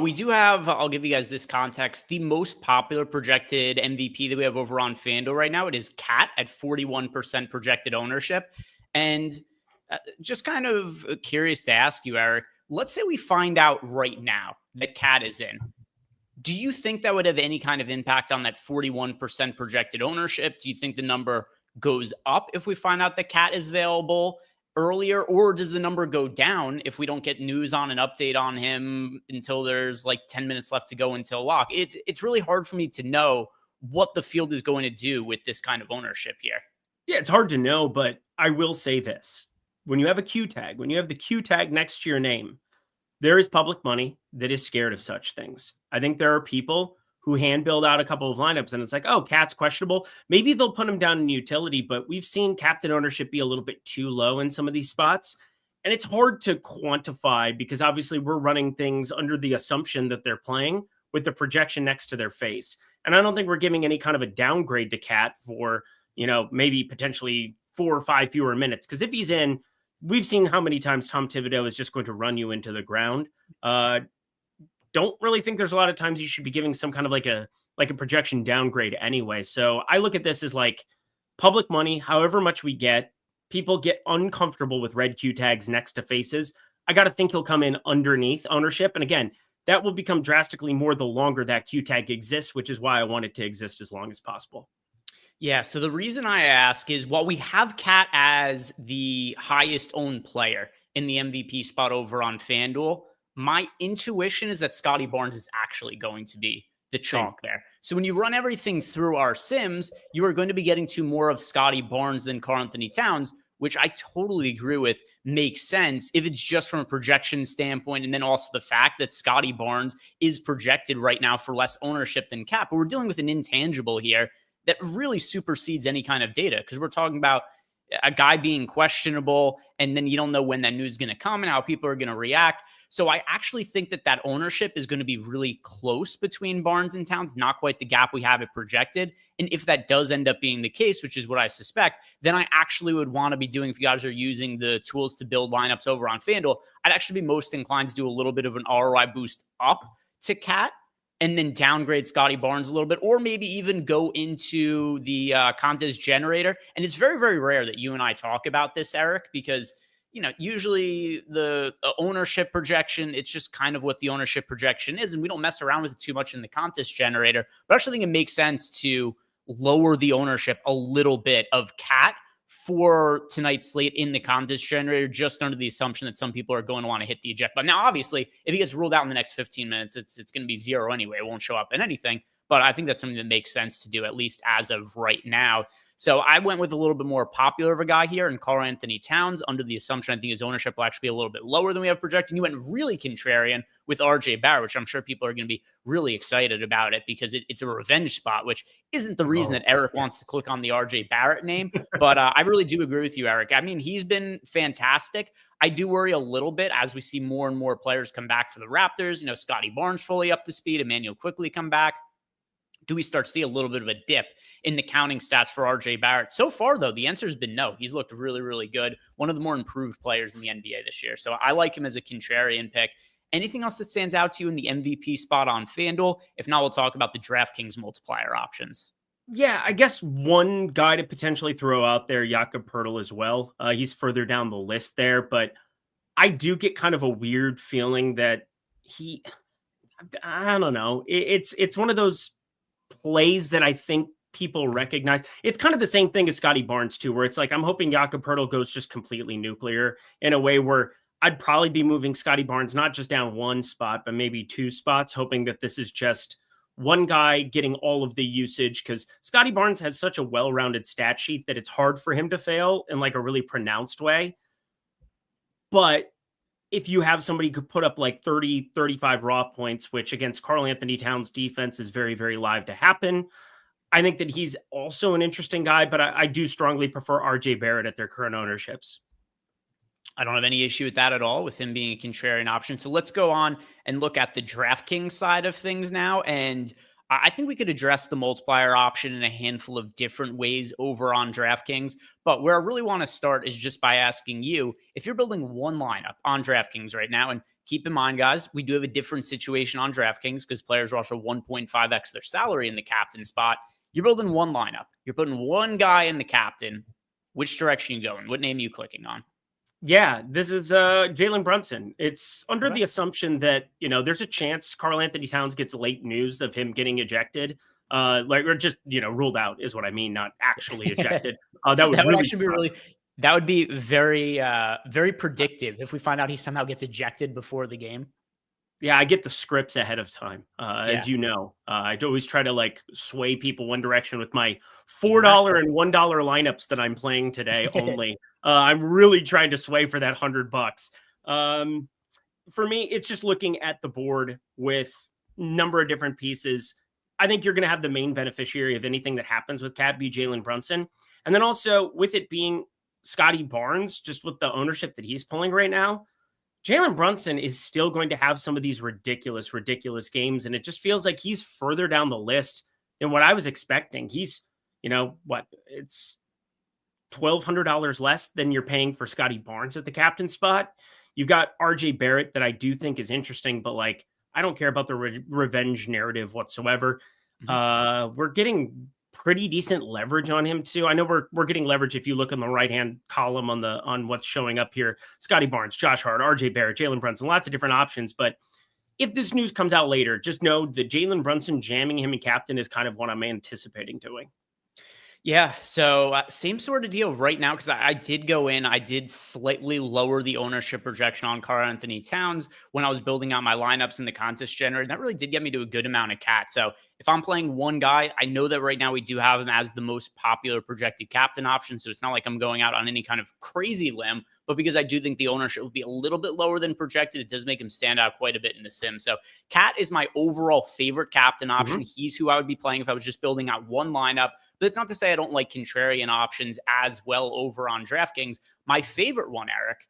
We do have, I'll give you guys this context, the most popular projected MVP that we have over on FanDuel right now. It is Cat at 41% projected ownership. And just kind of curious to ask you, Eric, let's say we find out right now that Cat is in. Do you think that would have any kind of impact on that 41% projected ownership? Do you think the number goes up if we find out that Cat is available earlier, or does the number go down if we don't get news on an update on him until there's like 10 minutes left to go until lock? It's really hard for me to know what the field is going to do with this kind of ownership here. Yeah, it's hard to know, but I will say this. When you have a Q tag, when you have the Q tag next to your name, there is public money that is scared of such things. I think there are people who hand build out a couple of lineups and it's like, oh, Cat's questionable. Maybe they'll put him down in utility, but we've seen captain ownership be a little bit too low in some of these spots. And it's hard to quantify because obviously we're running things under the assumption that they're playing with the projection next to their face. And I don't think we're giving any kind of a downgrade to Cat for, maybe potentially 4 or 5 fewer minutes. Because if he's in, we've seen how many times Tom Thibodeau is just going to run you into the ground. Don't really think there's a lot of times you should be giving some kind of like a projection downgrade anyway. So I look at this as like public money, however much we get, people get uncomfortable with red Q tags next to faces. I got to think he'll come in underneath ownership. And again, that will become drastically more the longer that Q tag exists, which is why I want it to exist as long as possible. Yeah, so the reason I ask is while we have Cat as the highest owned player in the MVP spot over on FanDuel, my intuition is that Scotty Barnes is actually going to be the chalk there. So when you run everything through our sims, you are going to be getting to more of Scotty Barnes than Karl Anthony Towns, which I totally agree with makes sense if it's just from a projection standpoint. And then also the fact that Scotty Barnes is projected right now for less ownership than Cat. But we're dealing with an intangible here that really supersedes any kind of data because we're talking about a guy being questionable, and then you don't know when that news is going to come and how people are going to react. So I actually think that ownership is going to be really close between Barnes and Towns, not quite the gap we have it projected. And if that does end up being the case, which is what I suspect, then I actually would want to be doing, if you guys are using the tools to build lineups over on FanDuel, I'd actually be most inclined to do a little bit of an ROI boost up to Cat and then downgrade Scotty Barnes a little bit, or maybe even go into the contest generator. And it's very, very rare that you and I talk about this, Eric, because usually the ownership projection, it's just kind of what the ownership projection is. And we don't mess around with it too much in the contest generator. But I actually think it makes sense to lower the ownership a little bit of Cat for tonight's slate in the contest generator, just under the assumption that some people are going to want to hit the eject button. Now, obviously, if he gets ruled out in the next 15 minutes, it's going to be 0 anyway. It won't show up in anything. But I think that's something that makes sense to do, at least as of right now. So I went with a little bit more popular of a guy here in Karl Anthony Towns, under the assumption I think his ownership will actually be a little bit lower than we have projected. You went really contrarian with RJ Barrett, which I'm sure people are going to be really excited about it because it's a revenge spot, which isn't the reason that Eric wants to click on the RJ Barrett name. But I really do agree with you, Eric. I mean, he's been fantastic. I do worry a little bit as we see more and more players come back for the Raptors. Scotty Barnes fully up to speed, Emmanuel quickly come back. Do we start to see a little bit of a dip in the counting stats for RJ Barrett? So far, though, the answer has been no. He's looked really, really good. One of the more improved players in the NBA this year. So I like him as a contrarian pick. Anything else that stands out to you in the MVP spot on FanDuel? If not, we'll talk about the DraftKings multiplier options. Yeah, I guess one guy to potentially throw out there, Jakob Poeltl as well. He's further down the list there, but I do get kind of a weird feeling that I don't know. It's one of those plays that I think people recognize. It's kind of the same thing as Scotty Barnes too, where it's like, I'm hoping Jakob Poeltl goes just completely nuclear in a way where I'd probably be moving Scotty Barnes, not just down one spot, but maybe two spots, hoping that this is just one guy getting all of the usage, because Scotty Barnes has such a well-rounded stat sheet that it's hard for him to fail in like a really pronounced way. But if you have somebody who could put up like 30, 35 raw points, which against Karl Anthony Towns defense is very, very live to happen, I think that he's also an interesting guy, but I do strongly prefer RJ Barrett at their current ownerships. I don't have any issue with that at all, with him being a contrarian option. So let's go on and look at the DraftKings side of things now. And I think we could address the multiplier option in a handful of different ways over on DraftKings. But where I really want to start is just by asking you, if you're building one lineup on DraftKings right now, and keep in mind, guys, we do have a different situation on DraftKings because players are also 1.5x their salary in the captain spot. You're building one lineup. You're putting one guy in the captain. Which direction are you going? What name are you clicking on? Yeah, this is Jalen Brunson. It's under the assumption that, there's a chance Karl Anthony Towns gets late news of him getting ejected. Or just, ruled out is what I mean, not actually ejected. That would really actually be really, that would be very, very predictive if we find out he somehow gets ejected before the game. Yeah, I get the scripts ahead of time, as you know. I always try to sway people one direction with my $4 and $1 lineups that I'm playing today only. I'm really trying to sway for that $100. For me, it's just looking at the board with a number of different pieces. I think you're going to have the main beneficiary of anything that happens with Cat be Jalen Brunson. And then also with it being Scotty Barnes, just with the ownership that he's pulling right now, Jalen Brunson is still going to have some of these ridiculous games. And it just feels like he's further down the list than what I was expecting. He's, it's $1,200 less than you're paying for Scotty Barnes at the captain spot. You've got RJ Barrett that I do think is interesting, but I don't care about the revenge narrative whatsoever. Mm-hmm. We're getting pretty decent leverage on him too. I know we're getting leverage if you look in the right-hand column on what's showing up here. Scotty Barnes, Josh Hart, RJ Barrett, Jalen Brunson, lots of different options. But if this news comes out later, just know that Jalen Brunson jamming him in captain is kind of what I'm anticipating doing. Yeah, so same sort of deal right now, because I did go in. I did slightly lower the ownership projection on Karl Anthony Towns when I was building out my lineups in the contest generator. That really did get me to a good amount of cat. So if I'm playing one guy, I know that right now we do have him as the most popular projected captain option. So it's not like I'm going out on any kind of crazy limb, but because I do think the ownership will be a little bit lower than projected, it does make him stand out quite a bit in the sim. So Cat is my overall favorite captain option. Mm-hmm. He's who I would be playing if I was just building out one lineup. But it's not to say I don't like contrarian options as well over on DraftKings. My favorite one, Eric,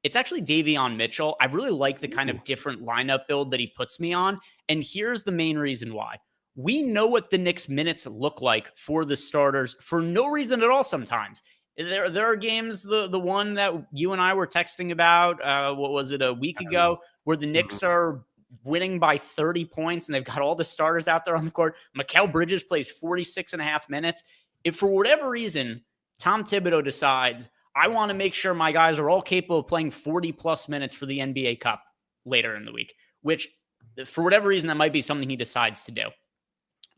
it's actually Davion Mitchell. I really like the kind of different lineup build that he puts me on. And here's the main reason why. We know what the Knicks minutes look like for the starters for no reason at all sometimes. There are games, the one that you and I were texting about, what was it, a week ago, where the Knicks are winning by 30 points and they've got all the starters out there on the court. Mikal Bridges plays 46 and a half minutes. If for whatever reason, Tom Thibodeau decides, I want to make sure my guys are all capable of playing 40 plus minutes for the NBA Cup later in the week, which for whatever reason, that might be something he decides to do.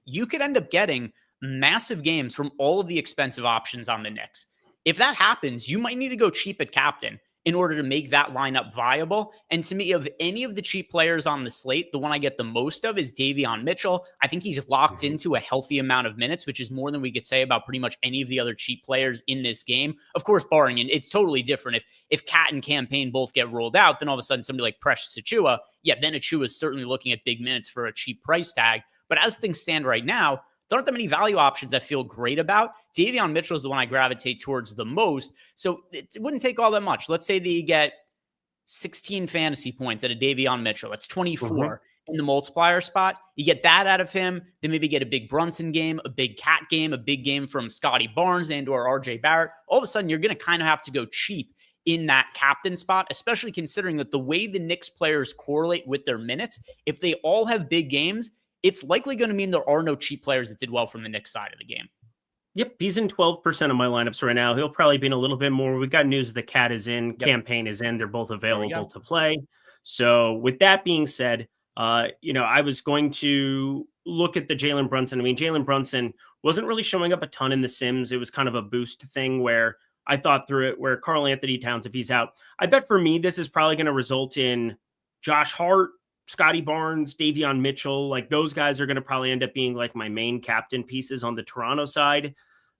You could end up getting massive games from all of the expensive options on the Knicks. If that happens, you might need to go cheap at captain in order to make that lineup viable. And to me, of any of the cheap players on the slate, the one I get the most of is Davion Mitchell. I think he's locked into a healthy amount of minutes, which is more than we could say about pretty much any of the other cheap players in this game. Of course, barring, and it's totally different. If Cat and Campaign both get rolled out, then all of a sudden somebody like Precious Achiuwa, then Achiuwa is certainly looking at big minutes for a cheap price tag. But as things stand right now, there aren't that many value options I feel great about. Davion Mitchell is the one I gravitate towards the most. So it wouldn't take all that much. Let's say that you get 16 fantasy points out of Davion Mitchell. That's 24 in the multiplier spot. You get that out of him. Then maybe get a big Brunson game, a big Cat game, a big game from Scotty Barnes and or RJ Barrett. All of a sudden, you're going to kind of have to go cheap in that captain spot, especially considering that the way the Knicks players correlate with their minutes, if they all have big games, it's likely going to mean there are no cheap players that did well from the Knicks side of the game. Yep, he's in 12% of my lineups right now. He'll probably be in a little bit more. We got news the Cat is in, Campaign is in. They're both available to play. So with that being said, I was going to look at the Jalen Brunson. I mean, Jalen Brunson wasn't really showing up a ton in the Sims. It was kind of a boost thing where I thought through it, where Karl Anthony Towns, if he's out, I bet for me, this is probably going to result in Josh Hart, Scotty Barnes, Davion Mitchell. Like those guys are going to probably end up being like my main captain pieces on the Toronto side.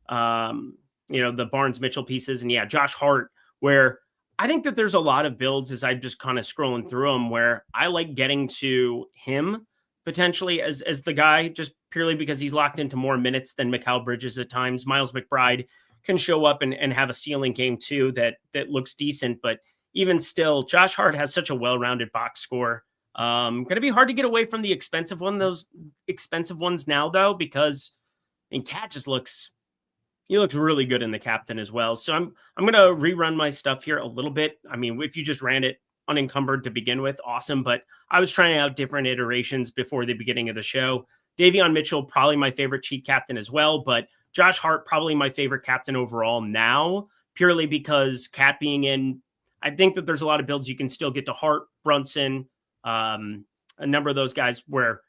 The Barnes Mitchell pieces. And yeah, Josh Hart, where I think that there's a lot of builds as I'm just kind of scrolling through them where I like getting to him potentially as the guy, just purely because he's locked into more minutes than Mikal Bridges at times. Miles McBride can show up and have a ceiling game too that looks decent, but even still, Josh Hart has such a well-rounded box score. Going to be hard to get away from the expensive ones now though, because Cat just looks really good in the captain as well. So I'm going to rerun my stuff here a little bit. I mean, if you just ran it unencumbered to begin with, awesome. But I was trying out different iterations before the beginning of the show. Davion Mitchell, probably my favorite cheat captain as well, but Josh Hart, probably my favorite captain overall now, purely because Cat being in, I think that there's a lot of builds you can still get to Hart, Brunson, a number of those guys where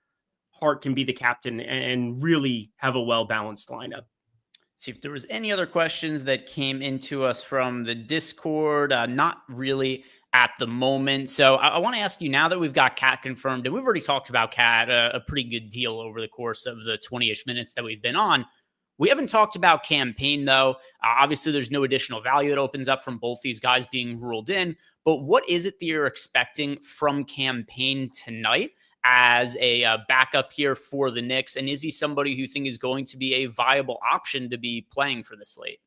Hart can be the captain and really have a well-balanced lineup. See if there was any other questions that came into us from the Discord. Not really at the moment. So I want to ask you, now that we've got Cat confirmed, and we've already talked about Cat a pretty good deal over the course of the 20-ish minutes that we've been on. We haven't talked about Campaign, though. Obviously, there's no additional value that opens up from both these guys being ruled in. But what is it that you're expecting from Campaign tonight as a backup here for the Knicks? And is he somebody who you think is going to be a viable option to be playing for the slate?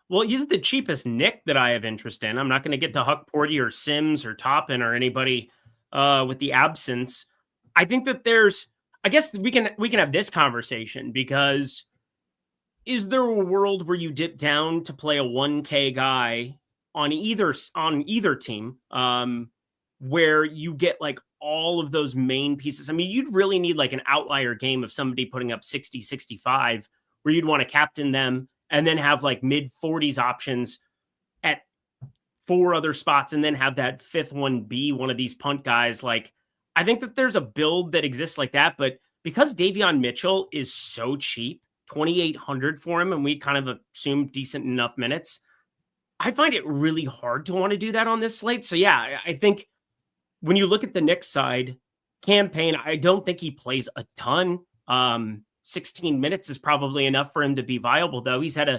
Well, he's the cheapest Knick that I have interest in. I'm not going to get to Huck Porty or Sims or Toppin or anybody with the absence. I think that I guess we can have this conversation, because is there a world where you dip down to play a 1K guy on either team where you get like all of those main pieces? I mean, you'd really need like an outlier game of somebody putting up 60, 65 where you'd want to captain them and then have like mid 40s options at 4 other spots and then have that fifth one be one of these punt guys. Like, I think that there's a build that exists like that, but because Davion Mitchell is so cheap, 2,800 for him, and we kind of assume decent enough minutes, I find it really hard to want to do that on this slate. So yeah, I think when you look at the Knicks side, Campaign, I don't think he plays a ton. 16 minutes is probably enough for him to be viable, though. He's had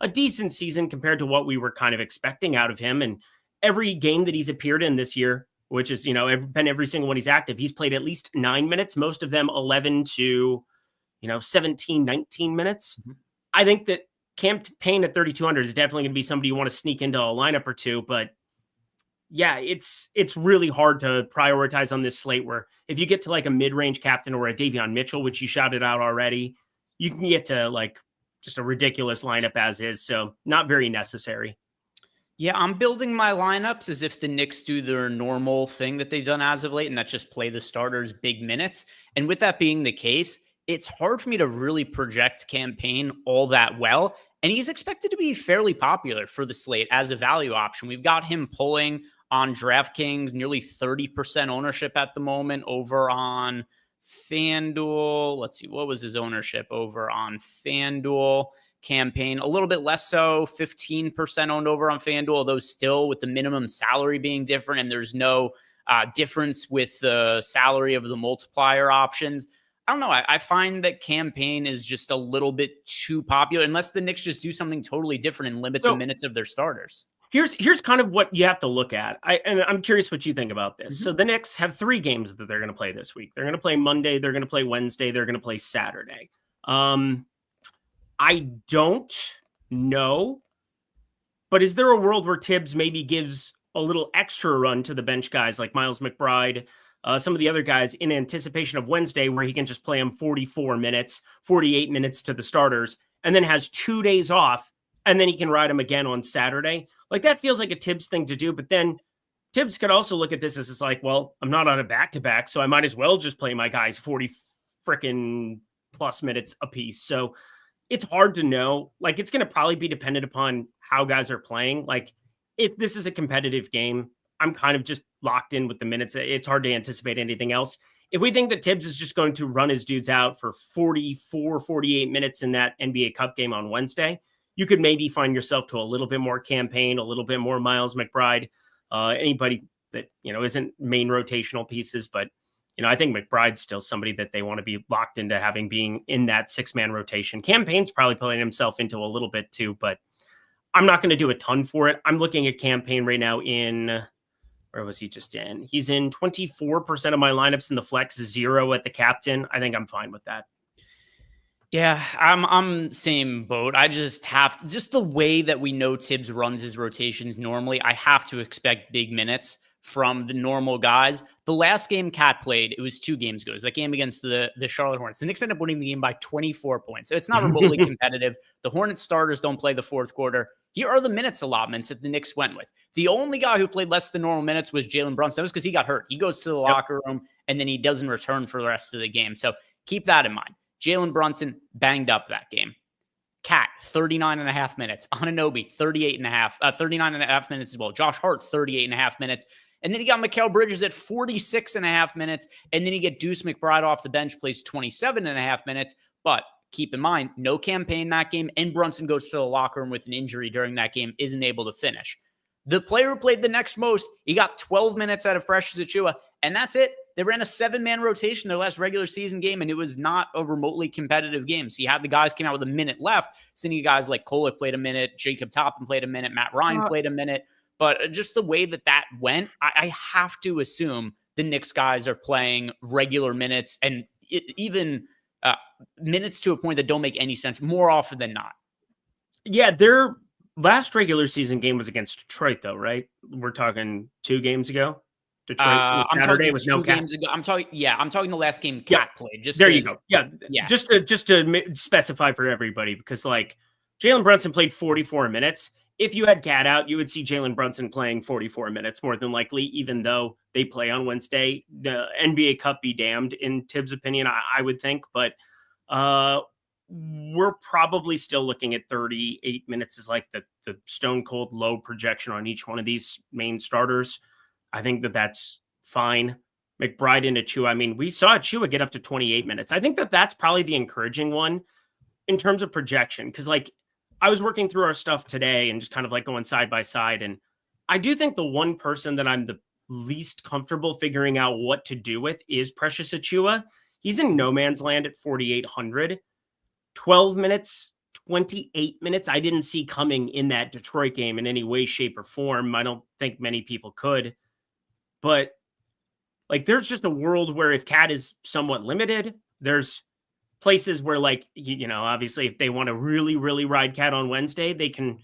a decent season compared to what we were kind of expecting out of him. And every game that he's appeared in this year, which is, been every single one he's active, he's played at least 9 minutes, most of them 11 to, 17, 19 minutes. Mm-hmm. I think that Campaign at 3,200 is definitely going to be somebody you want to sneak into a lineup or two, but yeah, it's really hard to prioritize on this slate, where if you get to like a mid-range captain or a Davion Mitchell, which you shouted out already, you can get to like just a ridiculous lineup as is. So not very necessary. Yeah, I'm building my lineups as if the Knicks do their normal thing that they've done as of late, and that's just play the starters big minutes. And with that being the case, it's hard for me to really project Campaign all that well. And he's expected to be fairly popular for the slate as a value option. We've got him pulling on DraftKings, nearly 30% ownership at the moment over on FanDuel. Let's see, what was his ownership over on FanDuel? Campaign, a little bit less so, 15% owned over on FanDuel, although still with the minimum salary being different, and there's no difference with the salary of the multiplier options. I don't know. I find that Campaign is just a little bit too popular, unless the Knicks just do something totally different and limit the minutes of their starters. Here's kind of what you have to look at. And I'm curious what you think about this. Mm-hmm. So the Knicks have 3 games that they're going to play this week. They're going to play Monday, they're going to play Wednesday, they're going to play Saturday. I don't know, but is there a world where Tibbs maybe gives a little extra run to the bench guys like Miles McBride, some of the other guys, in anticipation of Wednesday, where he can just play them 44 minutes, 48 minutes to the starters, and then has 2 days off and then he can ride him again on Saturday. Like, that feels like a Tibbs thing to do. But then Tibbs could also look at this as it's like, well, I'm not on a back-to-back, so I might as well just play my guys 40 freaking plus minutes a piece. So it's hard to know. Like, it's going to probably be dependent upon how guys are playing. Like, if this is a competitive game, I'm kind of just locked in with the minutes. It's hard to anticipate anything else. If we think that Tibbs is just going to run his dudes out for 44, 48 minutes in that NBA Cup game on Wednesday, you could maybe find yourself to a little bit more campaign, a little bit more Miles McBride, anybody that, isn't main rotational pieces. But, I think McBride's still somebody that they want to be locked into having being in that 6-man rotation. Campaign's probably putting himself into a little bit too, but I'm not going to do a ton for it. I'm looking at campaign right now in, where was he just in? He's in 24% of my lineups in the flex, 0 at the captain. I think I'm fine with that. Yeah, I'm same boat. I just the way that we know Tibbs runs his rotations normally, I have to expect big minutes from the normal guys. The last game Cat played, it was 2 games ago. It was that game against the Charlotte Hornets. The Knicks ended up winning the game by 24 points. So it's not remotely competitive. The Hornets starters don't play the fourth quarter. Here are the minutes allotments that the Knicks went with. The only guy who played less than normal minutes was Jalen Brunson. That was because he got hurt. He goes to the locker room, and then he doesn't return for the rest of the game. So keep that in mind. Jalen Brunson banged up that game. Cat, 39.5 minutes. Anunoby, 39.5 minutes as well. Josh Hart, 38.5 minutes. And then you got Mikal Bridges at 46.5 minutes. And then you get Deuce McBride off the bench, plays 27.5 minutes. But keep in mind, no campaign that game. And Brunson goes to the locker room with an injury during that game, isn't able to finish. The player who played the next most, he got 12 minutes out of Precious Achiuwa. And that's it. They ran a 7-man rotation their last regular season game, and it was not a remotely competitive game. So you had the guys came out with a minute left. So then you guys like Kolek played a minute, Jacob Toppin played a minute, Matt Ryan played a minute. But just the way that went, I have to assume the Knicks guys are playing regular minutes and even minutes to a point that don't make any sense more often than not. Yeah, their last regular season game was against Detroit, though, right? We're talking 2 games ago. Detroit Saturday was no Cat. I'm talking the last game Cat played. Just there you go. Yeah. Just to specify for everybody, because like Jalen Brunson played 44 minutes. If you had Cat out, you would see Jalen Brunson playing 44 minutes more than likely, even though they play on Wednesday. The NBA Cup be damned, in Tibbs' opinion, I would think. But we're probably still looking at 38 minutes is like the stone cold low projection on each one of these main starters. I think that's fine. McBride and Achiuwa. I mean, we saw Achiuwa get up to 28 minutes. I think that's probably the encouraging one in terms of projection. Because like I was working through our stuff today and just kind of like going side by side. And I do think the one person that I'm the least comfortable figuring out what to do with is Precious Achiuwa. He's in no man's land at 4,800. 12 minutes, 28 minutes. I didn't see coming in that Detroit game in any way, shape, or form. I don't think many people could. But like, there's just a world where if Cat is somewhat limited, there's places where like, obviously if they want to really, really ride Cat on Wednesday, they can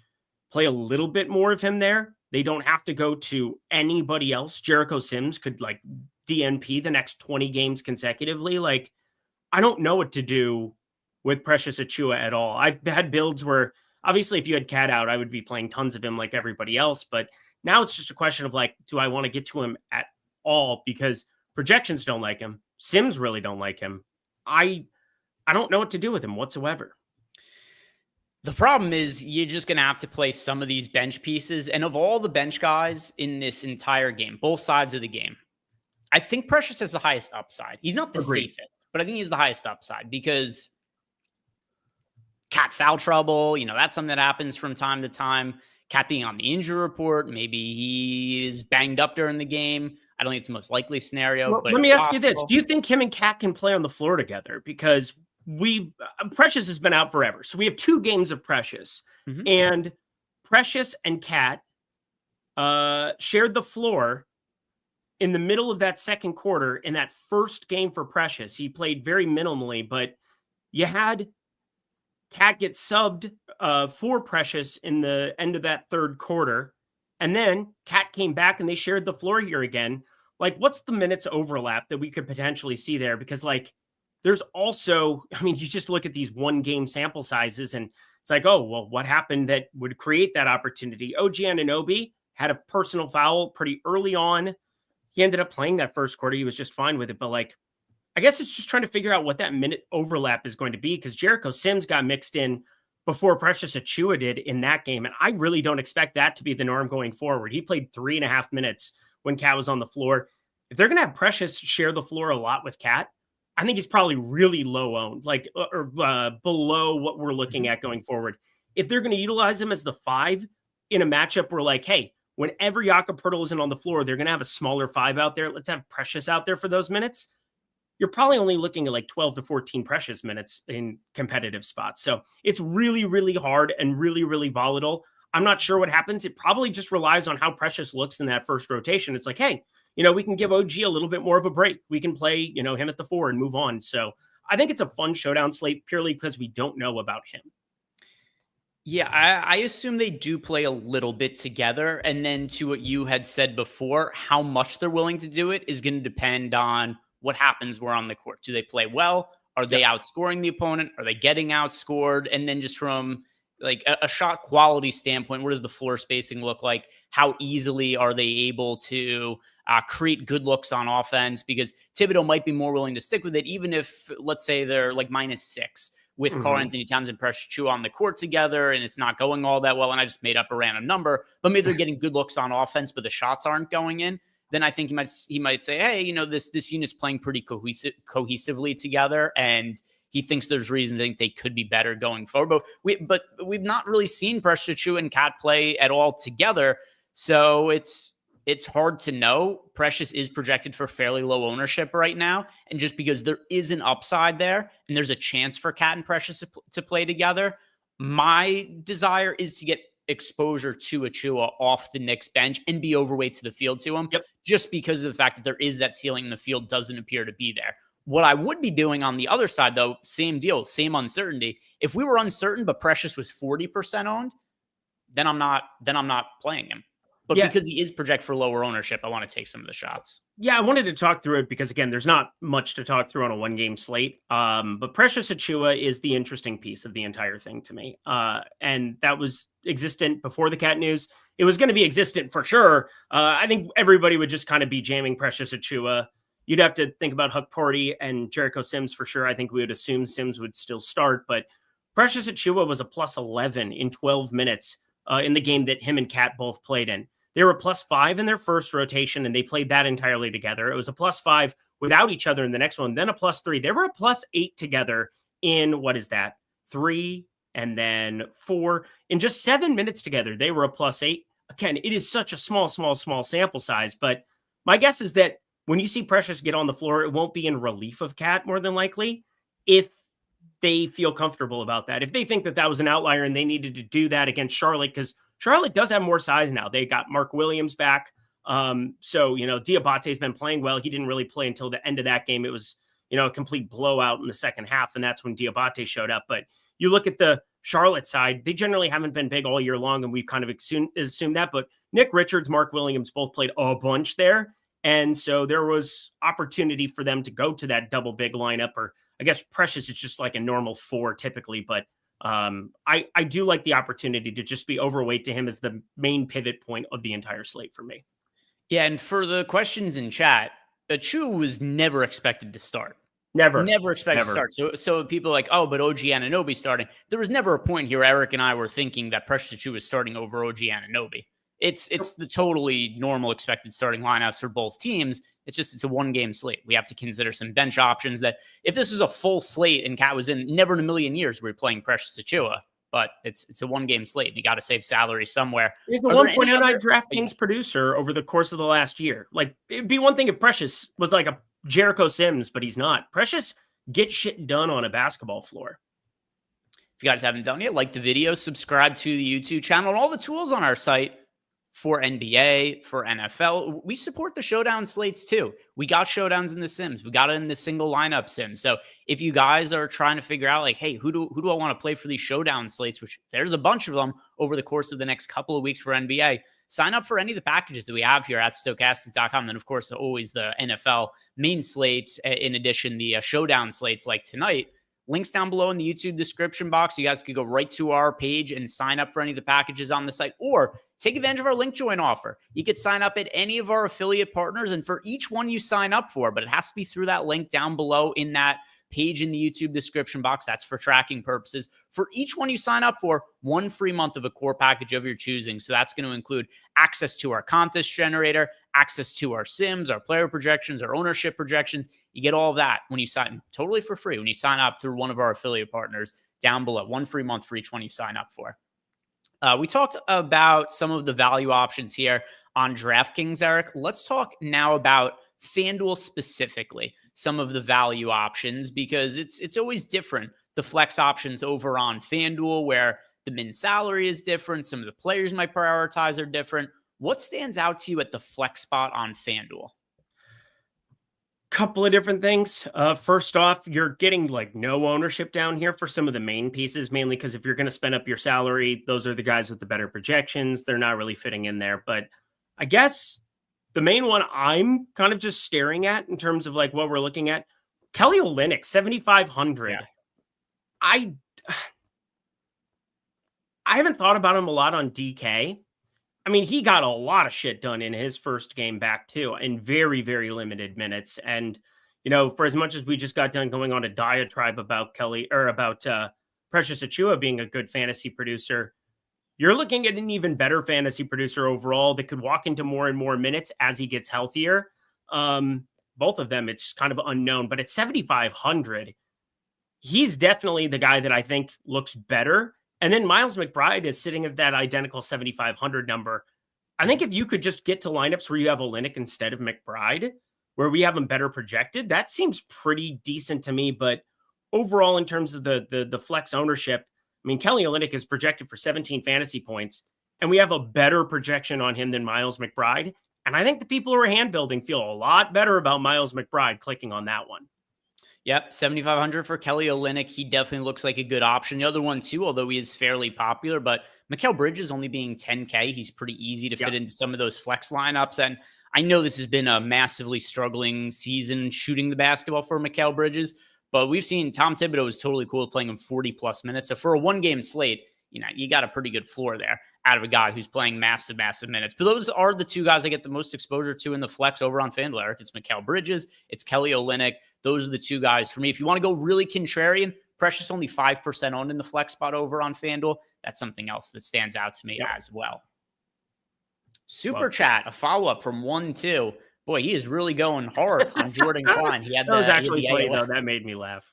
play a little bit more of him there. They don't have to go to anybody else. Jericho Sims could like DNP the next 20 games consecutively. Like, I don't know what to do with Precious Achiuwa at all. I've had builds where obviously if you had Cat out, I would be playing tons of him like everybody else. But now it's just a question of like, do I want to get to him at all? Because projections don't like him. Sims really don't like him. I don't know what to do with him whatsoever. The problem is you're just going to have to play some of these bench pieces. And of all the bench guys in this entire game, both sides of the game, I think Precious has the highest upside. He's not the safest, but I think he's the highest upside because Cat foul trouble, that's something that happens from time to time. Cat being on the injury report, maybe he is banged up during the game. I don't think it's the most likely scenario. Well, but let me ask you this. Do you think him and Cat can play on the floor together? Because Precious has been out forever. So we have 2 games of Precious. Mm-hmm. And Precious and Cat shared the floor in the middle of that second quarter in that first game for Precious. He played very minimally, but you had Cat get subbed for Precious in the end of that third quarter. And then Cat came back and they shared the floor here again. Like, what's the minutes overlap that we could potentially see there? Because like, there's also, I mean, you just look at these 1 game sample sizes and It's like, oh, well, what happened that would create that opportunity? OG Anunoby had a personal foul pretty early on. He ended up playing that first quarter. He was just fine with it. But like, I guess it's just trying to figure out what that minute overlap is going to be, because Jericho Sims got mixed in before Precious Achiuwa did in that game. And I really don't expect that to be the norm going forward. He played 3.5 minutes when Cat was on the floor. If they're going to have Precious share the floor a lot with Cat, I think he's probably really low owned, like or below what we're looking at going forward. If they're going to utilize him as the 5 in a matchup where like, hey, whenever Jakob Poeltl isn't on the floor, they're going to have a smaller 5 out there. Let's have Precious out there for those minutes. You're probably only looking at like 12 to 14 Precious minutes in competitive spots. So it's really, really hard and really, really volatile. I'm not sure what happens. It probably just relies on how Precious looks in that first rotation. It's like, hey, we can give OG a little bit more of a break. We can play, him at the 4 and move on. So I think it's a fun showdown slate purely because we don't know about him. Yeah, I assume they do play a little bit together. And then to what you had said before, how much they're willing to do it is going to depend on what happens where on the court. Do they play well? Are they outscoring the opponent? Are they getting outscored? And then just from like a shot quality standpoint, what does the floor spacing look like? How easily are they able to create good looks on offense? Because Thibodeau might be more willing to stick with it, even if, let's say, they're like -6 with Karl Anthony Towns and Precious Achiuwa on the court together, and it's not going all that well. And I just made up a random number, but maybe they're getting good looks on offense, but the shots aren't going in. Then I think he might say, hey, this unit's playing pretty cohesively together, and he thinks there's reason to think they could be better going forward. But we've not really seen Precious Achiuwa and Cat play at all together, so it's hard to know. Precious is projected for fairly low ownership right now, and just because there is an upside there and there's a chance for Cat and Precious to play together, my desire is to get exposure to Achiuwa off the Knicks bench and be overweight to the field to him, just because of the fact that there is that ceiling in the field doesn't appear to be there. What I would be doing on the other side, though, same deal, same uncertainty. If we were uncertain, but Precious was 40% owned, then I'm not playing him. But because he is projected for lower ownership, I want to take some of the shots. Yeah, I wanted to talk through it because, again, there's not much to talk through on a one-game slate. But Precious Achiuwa is the interesting piece of the entire thing to me. And that was existent before the Cat news. It was going to be existent for sure. I think everybody would just kind of be jamming Precious Achiuwa. You'd have to think about Huck Porty and Jericho Sims for sure. I think we would assume Sims would still start. But Precious Achiuwa was a +11 in 12 minutes in the game that him and Cat both played in. They were a +5 in their first rotation, and they played that entirely together. It was a +5 without each other in the next one, then a +3. They were a +8 together in, 3 and then 4. In just 7 minutes together, they were a +8. Again, it is such a small sample size, but my guess is that when you see Precious get on the floor, it won't be in relief of Cat, more than likely, if they feel comfortable about that. If they think that that was an outlier and they needed to do that against Charlotte, because Charlotte does have more size now. They got Mark Williams back. So, Diabate's been playing well. He didn't really play until the end of that game. It was, a complete blowout in the second half, and that's when Diabate showed up. But you look at the Charlotte side, they generally haven't been big all year long, and we've kind of assumed that. But Nick Richards, Mark Williams both played a bunch there. And so there was opportunity for them to go to that double big lineup, or I guess Precious is just like a normal 4 typically, but I do like the opportunity to just be overweight to him as the main pivot point of the entire slate for me. Yeah, and for the questions in chat, Achiuwa was never expected to start. Never expected to start. So people are like, oh, but OG Anunoby starting. There was never a point here Eric and I were thinking that Precious Achiuwa was starting over OG Anunoby. It's the totally normal expected starting lineups for both teams. It's a one-game slate. We have to consider some bench options that if this was a full slate and Cat was in, never in a million years we're playing Precious Achiuwa, but it's a one-game slate and you got to save salary somewhere. He's the 1.09 DraftKings producer over the course of the last year. Like, it'd be one thing if Precious was like a Jericho Sims, but he's not. Precious gets shit done on a basketball floor. If you guys haven't done yet, like the video, subscribe to the YouTube channel, and all the tools on our site for NBA, for NFL. We support the showdown slates too. We got showdowns in the Sims. We got it in the single lineup Sim. So if you guys are trying to figure out like, hey, who do I want to play for these showdown slates, which there's a bunch of them over the course of the next couple of weeks for NBA, sign up for any of the packages that we have here at Stokastic.com. Then, of course, always the NFL main slates. In addition, the showdown slates like tonight. Links down below in the YouTube description box. You guys could go right to our page and sign up for any of the packages on the site, or take advantage of our link join offer. You could sign up at any of our affiliate partners, and for each one you sign up for, but it has to be through that link down below in that page in the YouTube description box. That's for tracking purposes. For each one you sign up for, 1 free month of a core package of your choosing. So that's going to include access to our contest generator, access to our sims, our player projections, our ownership projections. You get all of that when you sign, totally for free, when you sign up through one of our affiliate partners down below. 1 free month for each one you sign up for. We talked about some of the value options here on DraftKings, Eric. Let's talk now about FanDuel specifically, some of the value options, because it's always different. The flex options over on FanDuel, where the min salary is different, some of the players might prioritize are different. What stands out to you at the flex spot on FanDuel? Couple of different things. First off, you're getting like no ownership down here for some of the main pieces, mainly because if you're going to spend up your salary, those are the guys with the better projections. They're not really fitting in there. But I guess the main one I'm kind of just staring at in terms of like what we're looking at, Kelly Olynyk, 7,500. Yeah. I haven't thought about him a lot on DK. I mean, he got a lot of shit done in his first game back too, in very, very limited minutes. And, you know, for as much as we just got done going on a diatribe about Precious Achiuwa being a good fantasy producer, you're looking at an even better fantasy producer overall that could walk into more and more minutes as he gets healthier. Both of them, it's kind of unknown, but at 7,500, he's definitely the guy that I think looks better. And then Miles McBride is sitting at that identical 7,500 number. I think if you could just get to lineups where you have Olynyk instead of McBride, where we have him better projected, that seems pretty decent to me. But overall, in terms of the flex ownership, I mean, Kelly Olynyk is projected for 17 fantasy points, and we have a better projection on him than Miles McBride. And I think the people who are hand building feel a lot better about Miles McBride clicking on that one. Yep, 7,500 for Kelly Olynyk. He definitely looks like a good option. The other one too, although he is fairly popular, but Mikal Bridges only being 10K, he's pretty easy to fit into some of those flex lineups. And I know this has been a massively struggling season shooting the basketball for Mikal Bridges, but we've seen Tom Thibodeau is totally cool with playing him 40 plus minutes. So for a 1-game slate, you know, you got a pretty good floor there out of a guy who's playing massive minutes. But those are the two guys I get the most exposure to in the flex over on FanDuel, Eric. It's Mikal Bridges, it's Kelly Olynyk. Those are the two guys for me. If you want to go really contrarian, Precious only 5% owned in the flex spot over on FanDuel. That's something else that stands out to me as well. Super chat, a follow-up from 1-2. Boy, he is really going hard on Jordan Klein. He had that was actually funny, though. That made me laugh.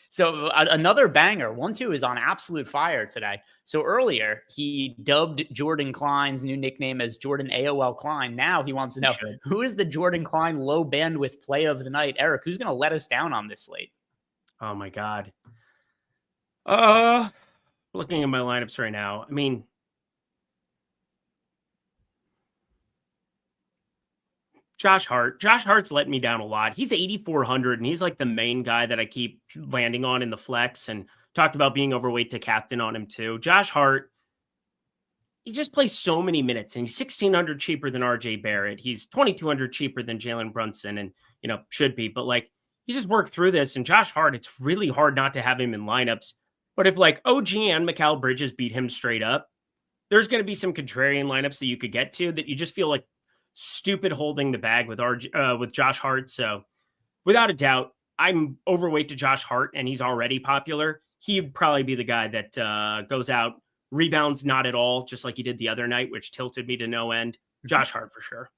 So another banger. 1-2 is on absolute fire today. So earlier, he dubbed Jordan Klein's new nickname as Jordan AOL Klein. Now he wants to know, who is the Jordan Klein low bandwidth play of the night? Eric, who's going to let us down on this slate? Oh, my God. Looking at my lineups right now, I mean, Josh Hart. Josh Hart's letting me down a lot. He's 8,400, and he's like the main guy that I keep landing on in the flex, and talked about being overweight to captain on him too. Josh Hart, he just plays so many minutes, and he's 1,600 cheaper than RJ Barrett. He's 2,200 cheaper than Jalen Brunson, and, you know, should be. But, like, you just work through this, and Josh Hart, it's really hard not to have him in lineups. But if, like, OG and Mikal Bridges beat him straight up, there's going to be some contrarian lineups that you could get to that you just feel like stupid holding the bag with Josh Hart. So without a doubt, I'm overweight to Josh Hart, and he's already popular. He'd probably be the guy that goes out, rebounds not at all, just like he did the other night, which tilted me to no end. Josh Hart for sure.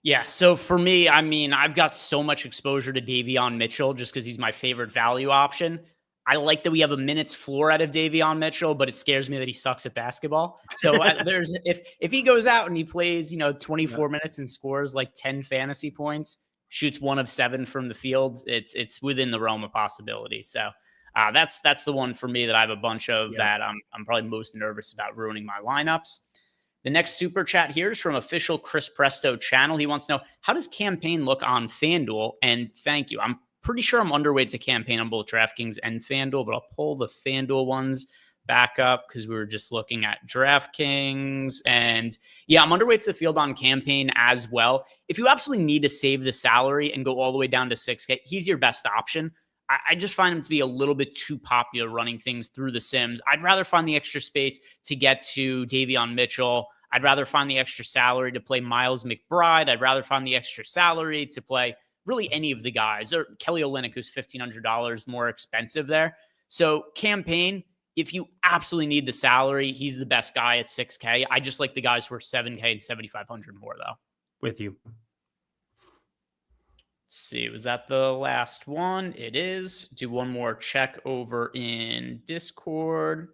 Yeah, so for me, I mean, I've got so much exposure to Davion Mitchell just because he's my favorite value option. I like that we have a minutes floor out of Davion Mitchell, but it scares me that he sucks at basketball. So if he goes out and he plays, 24 minutes and scores like 10 fantasy points, shoots 1 of 7 from the field, it's within the realm of possibility. So that's the one for me that I have a bunch of that I'm probably most nervous about ruining my lineups. The next super chat here is from official Chris Presto channel. He wants to know, how does campaign look on FanDuel? And thank you. I'm pretty sure I'm underweight to campaign on both DraftKings and FanDuel, but I'll pull the FanDuel ones back up because we were just looking at DraftKings. And yeah, I'm underweight to the field on campaign as well. If you absolutely need to save the salary and go all the way down to 6K, he's your best option. I just find him to be a little bit too popular running things through the sims. I'd rather find the extra space to get to Davion Mitchell. I'd rather find the extra salary to play Miles McBride. I'd rather find the extra salary to play really any of the guys, or Kelly Olynyk, who's $1,500 more expensive there. So Cam Payne, if you absolutely need the salary, he's the best guy at 6K. I just like the guys who are 7K and 7,500 more, though. With you. Let's see, was that the last one? It is. Do one more check over in Discord.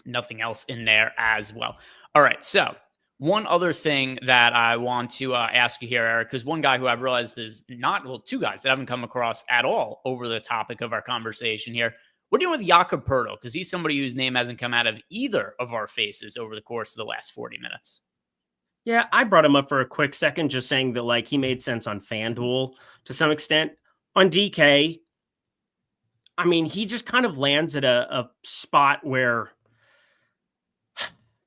Nothing else in there as well. All right, so one other thing that I want to ask you here, Eric, because one guy who I've realized is not, well, two guys that I haven't come across at all over the topic of our conversation here. What are you doing with Jakob Poeltl? Because he's somebody whose name hasn't come out of either of our faces over the course of the last 40 minutes. Yeah, I brought him up for a quick second, just saying that like he made sense on FanDuel to some extent. On DK, I mean, he just kind of lands at a spot where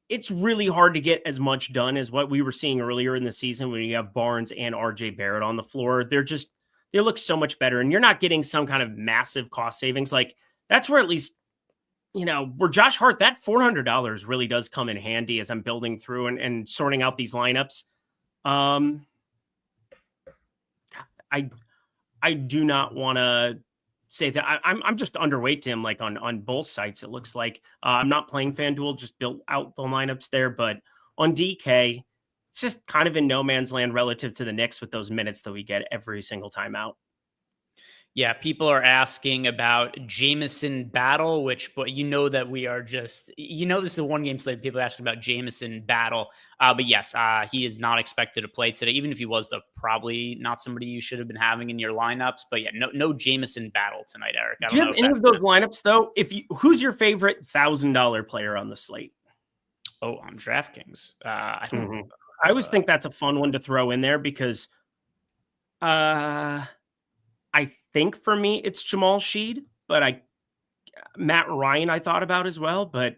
it's really hard to get as much done as what we were seeing earlier in the season when you have Barnes and RJ Barrett on the floor. They look so much better, and you're not getting some kind of massive cost savings. Like that's where at least, where Josh Hart, that $400 really does come in handy as I'm building through and sorting out these lineups. I do not want to say that I'm just underweight to him, like on both sites. It looks like I'm not playing FanDuel, just built out the lineups there, but on DK, it's just kind of in no man's land relative to the Knicks with those minutes that we get every single time out. Yeah, people are asking about Jamison Battle, but that we are just, this is a one game slate. People are asking about Jamison Battle. But yes, he is not expected to play today. Even if he was, probably not somebody you should have been having in your lineups. But yeah, no Jamison Battle tonight, Eric. Do you have any of those lineups though? Who's your favorite $1,000 player on the slate? Oh, on DraftKings. I don't know. I always think that's a fun one to throw in there because I think for me it's Jamal Sheed, but Matt Ryan I thought about as well. But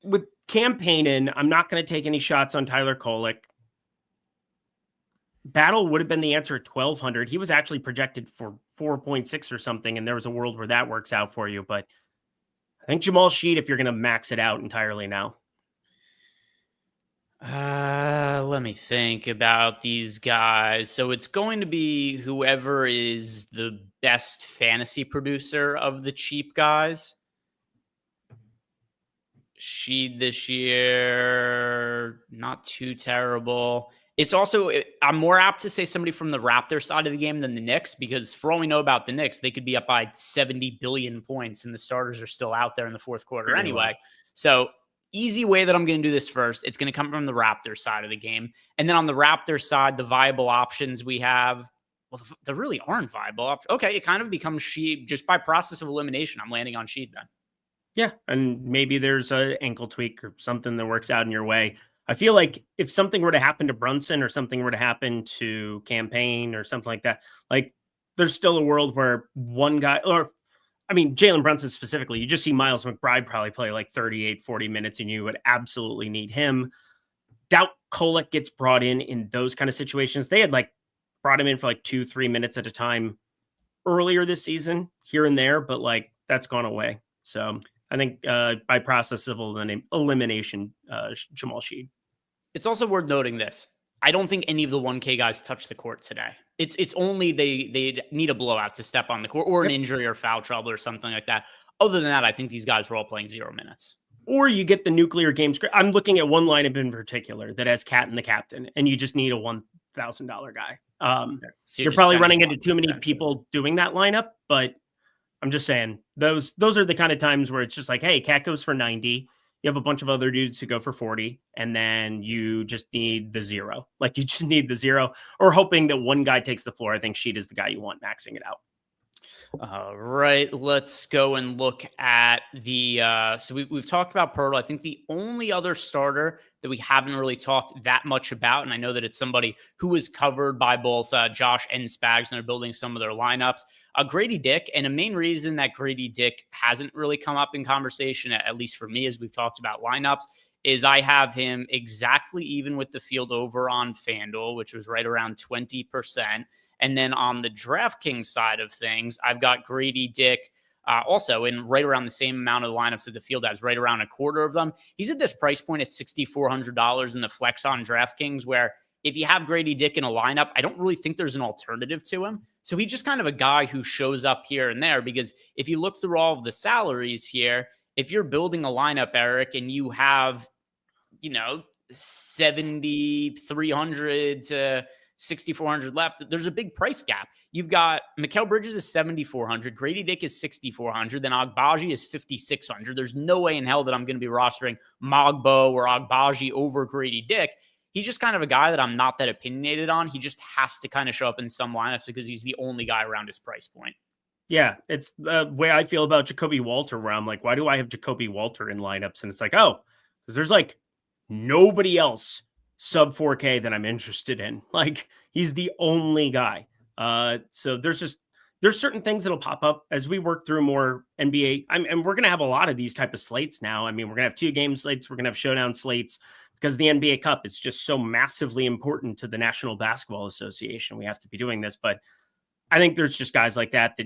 with Cam Payne, I'm not going to take any shots on Tyler Kolek. Battle would have been the answer at 1,200. He was actually projected for 4.6 or something, and there was a world where that works out for you. But I think Jamal Sheed, if you're going to max it out entirely now. Let me think about these guys. So it's going to be whoever is the best fantasy producer of the cheap guys. Sheed this year, not too terrible. It's also, I'm more apt to say somebody from the Raptors side of the game than the Knicks, because for all we know about the Knicks, they could be up by 70 billion points and the starters are still out there in the fourth quarter anyway. So easy way that I'm going to do this first, it's going to come from the Raptors side of the game. And then on the Raptors side, the viable options we have, well, there really aren't viable options. Okay, it kind of becomes Sheed just by process of elimination. I'm landing on Sheed then. Yeah, and maybe there's an ankle tweak or something that works out in your way. I feel like if something were to happen to Brunson or something were to happen to Cam Payne or something like that, like there's still a world where one guy, or I mean, Jalen Brunson specifically, you just see Miles McBride probably play like 38, 40 minutes and you would absolutely need him. Doubt Kolek gets brought in those kind of situations. They had like brought him in for like 2-3 minutes at a time earlier this season here and there, but like that's gone away. So I think by process of elimination, Jamal Sheed. It's also worth noting this. I don't think any of the 1K guys touch the court today. It's only they need a blowout to step on the court or an injury or foul trouble or something like that. Other than that, I think these guys were all playing 0 minutes. Or you get the nuclear game script. I'm looking at one lineup in particular that has Cat and the captain, and you just need a $1,000 guy. So you're probably running into too many people doing that lineup, but I'm just saying those are the kind of times where it's just like, hey, Cat goes for 90. You have a bunch of other dudes who go for 40, and then you just need the 0. Like you just need the 0 or hoping that one guy takes the floor. I think Sheed is the guy you want maxing it out. All right, let's go and look at the so we've talked about Poeltl. I think the only other starter that we haven't really talked that much about, and I know that it's somebody who is covered by both Josh and Spags, and they're building some of their lineups. Grady Dick, and a main reason that Grady Dick hasn't really come up in conversation, at least for me, as we've talked about lineups, is I have him exactly even with the field over on FanDuel, which was right around 20%. And then on the DraftKings side of things, I've got Grady Dick also in right around the same amount of lineups that the field has, right around a quarter of them. He's at this price point at $6,400 in the flex on DraftKings, where if you have Grady Dick in a lineup, I don't really think there's an alternative to him. So he's just kind of a guy who shows up here and there, because if you look through all of the salaries here, if you're building a lineup, Eric, and you have, 7,300 to 6,400 left, there's a big price gap. You've got Mikal Bridges is 7,400, Grady Dick is 6,400, then Agbaji is 5,600. There's no way in hell that I'm going to be rostering Mogbo or Agbaji over Grady Dick. He's just kind of a guy that I'm not that opinionated on. He just has to kind of show up in some lineups because he's the only guy around his price point. Yeah, it's the way I feel about Jacoby Walter, where I'm like, why do I have Jacoby Walter in lineups? And it's like, oh, because there's like nobody else sub 4K that I'm interested in. Like, he's the only guy. So there's certain things that'll pop up as we work through more NBA. And we're going to have a lot of these type of slates now. I mean, we're going to have 2-game slates. We're going to have showdown slates because the NBA Cup is just so massively important to the National Basketball Association. We have to be doing this. But I think there's just guys like that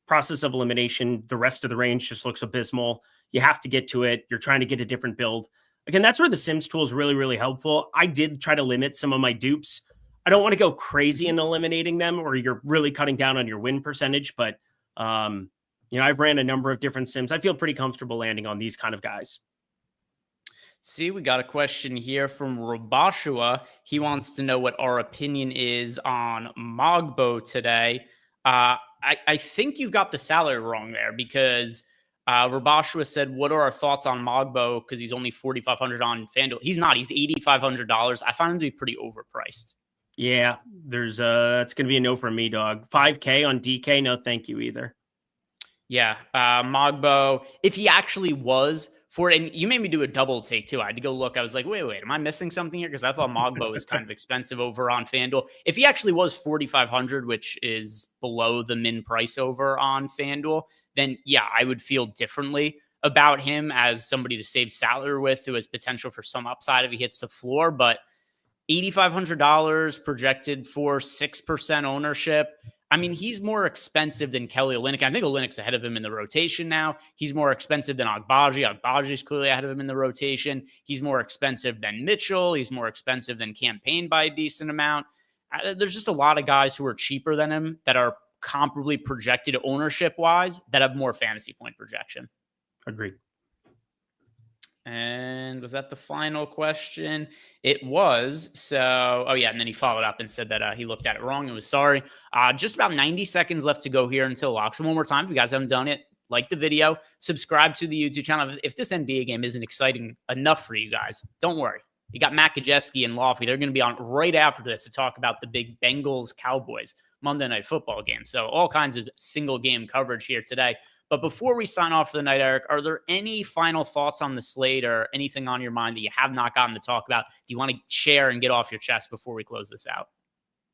process of elimination, the rest of the range just looks abysmal. You have to get to it. You're trying to get a different build. Again, that's where the Sims tool is really, really helpful. I did try to limit some of my dupes. I don't want to go crazy in eliminating them, or you're really cutting down on your win percentage. But, I've ran a number of different Sims. I feel pretty comfortable landing on these kind of guys. See, we got a question here from Robashua. He wants to know what our opinion is on Mogbo today. I think you've got the salary wrong there, because Robashua said, what are our thoughts on Mogbo? Because he's only $4,500 on FanDuel. He's not. He's $8,500. I find him to be pretty overpriced. Yeah, it's going to be a no from me, dog. 5K on DK, no thank you either. Yeah, Mogbo, if he actually was for it, and you made me do a double take too. I had to go look. I was like, wait, am I missing something here? Because I thought Mogbo was kind of expensive over on FanDuel. If he actually was $4,500, which is below the min price over on FanDuel, then yeah, I would feel differently about him as somebody to save salary with, who has potential for some upside if he hits the floor. But $8,500 projected for 6% ownership. I mean, he's more expensive than Kelly Olynyk. I think Olynyk's ahead of him in the rotation now. He's more expensive than Agbaji. Agbaji is clearly ahead of him in the rotation. He's more expensive than Mitchell. He's more expensive than Payne by a decent amount. There's just a lot of guys who are cheaper than him that are comparably projected ownership-wise that have more fantasy point projection. Agreed. And was that the final question? It was. So, oh yeah. And then he followed up and said that he looked at it wrong and was sorry. Just about 90 seconds left to go here until lock. So one more time, if you guys haven't done it, like the video, subscribe to the YouTube channel. If this NBA game isn't exciting enough for you guys, don't worry. You got Matt Kajeski and Lofty. They're going to be on right after this to talk about the big Bengals-Cowboys Monday Night Football game. So all kinds of single game coverage here today. But before we sign off for the night, Eric, are there any final thoughts on the slate or anything on your mind that you have not gotten to talk about? Do you want to share and get off your chest before we close this out?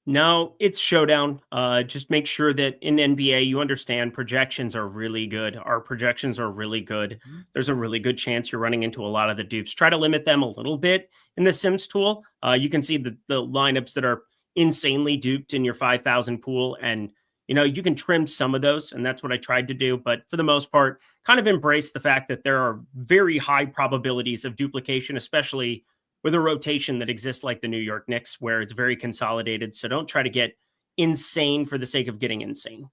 No, it's showdown. Just make sure that in NBA, you understand projections are really good. Our projections are really good. There's a really good chance you're running into a lot of the dupes. Try to limit them a little bit in the Sims tool. You can see the lineups that are insanely duped in your 5,000 pool, and you can trim some of those, and that's what I tried to do. But for the most part, kind of embrace the fact that there are very high probabilities of duplication, especially with a rotation that exists like the New York Knicks, where it's very consolidated. So don't try to get insane for the sake of getting insane.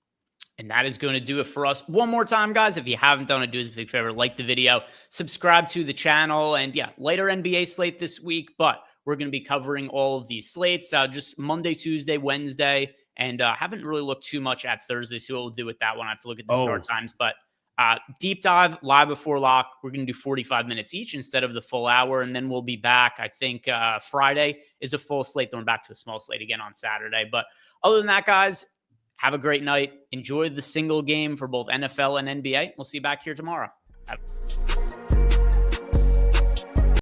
And that is going to do it for us. One more time, guys, if you haven't done it, do us a big favor, like the video, subscribe to the channel, and yeah, later NBA slate this week, but we're going to be covering all of these slates, just Monday, Tuesday, Wednesday, and haven't really looked too much at Thursday. See what we'll do with that one. I have to look at the start times, but deep dive live before lock. We're going to do 45 minutes each instead of the full hour. And then we'll be back. I think Friday is a full slate. Then we're back to a small slate again on Saturday. But other than that, guys, have a great night. Enjoy the single game for both NFL and NBA. We'll see you back here tomorrow.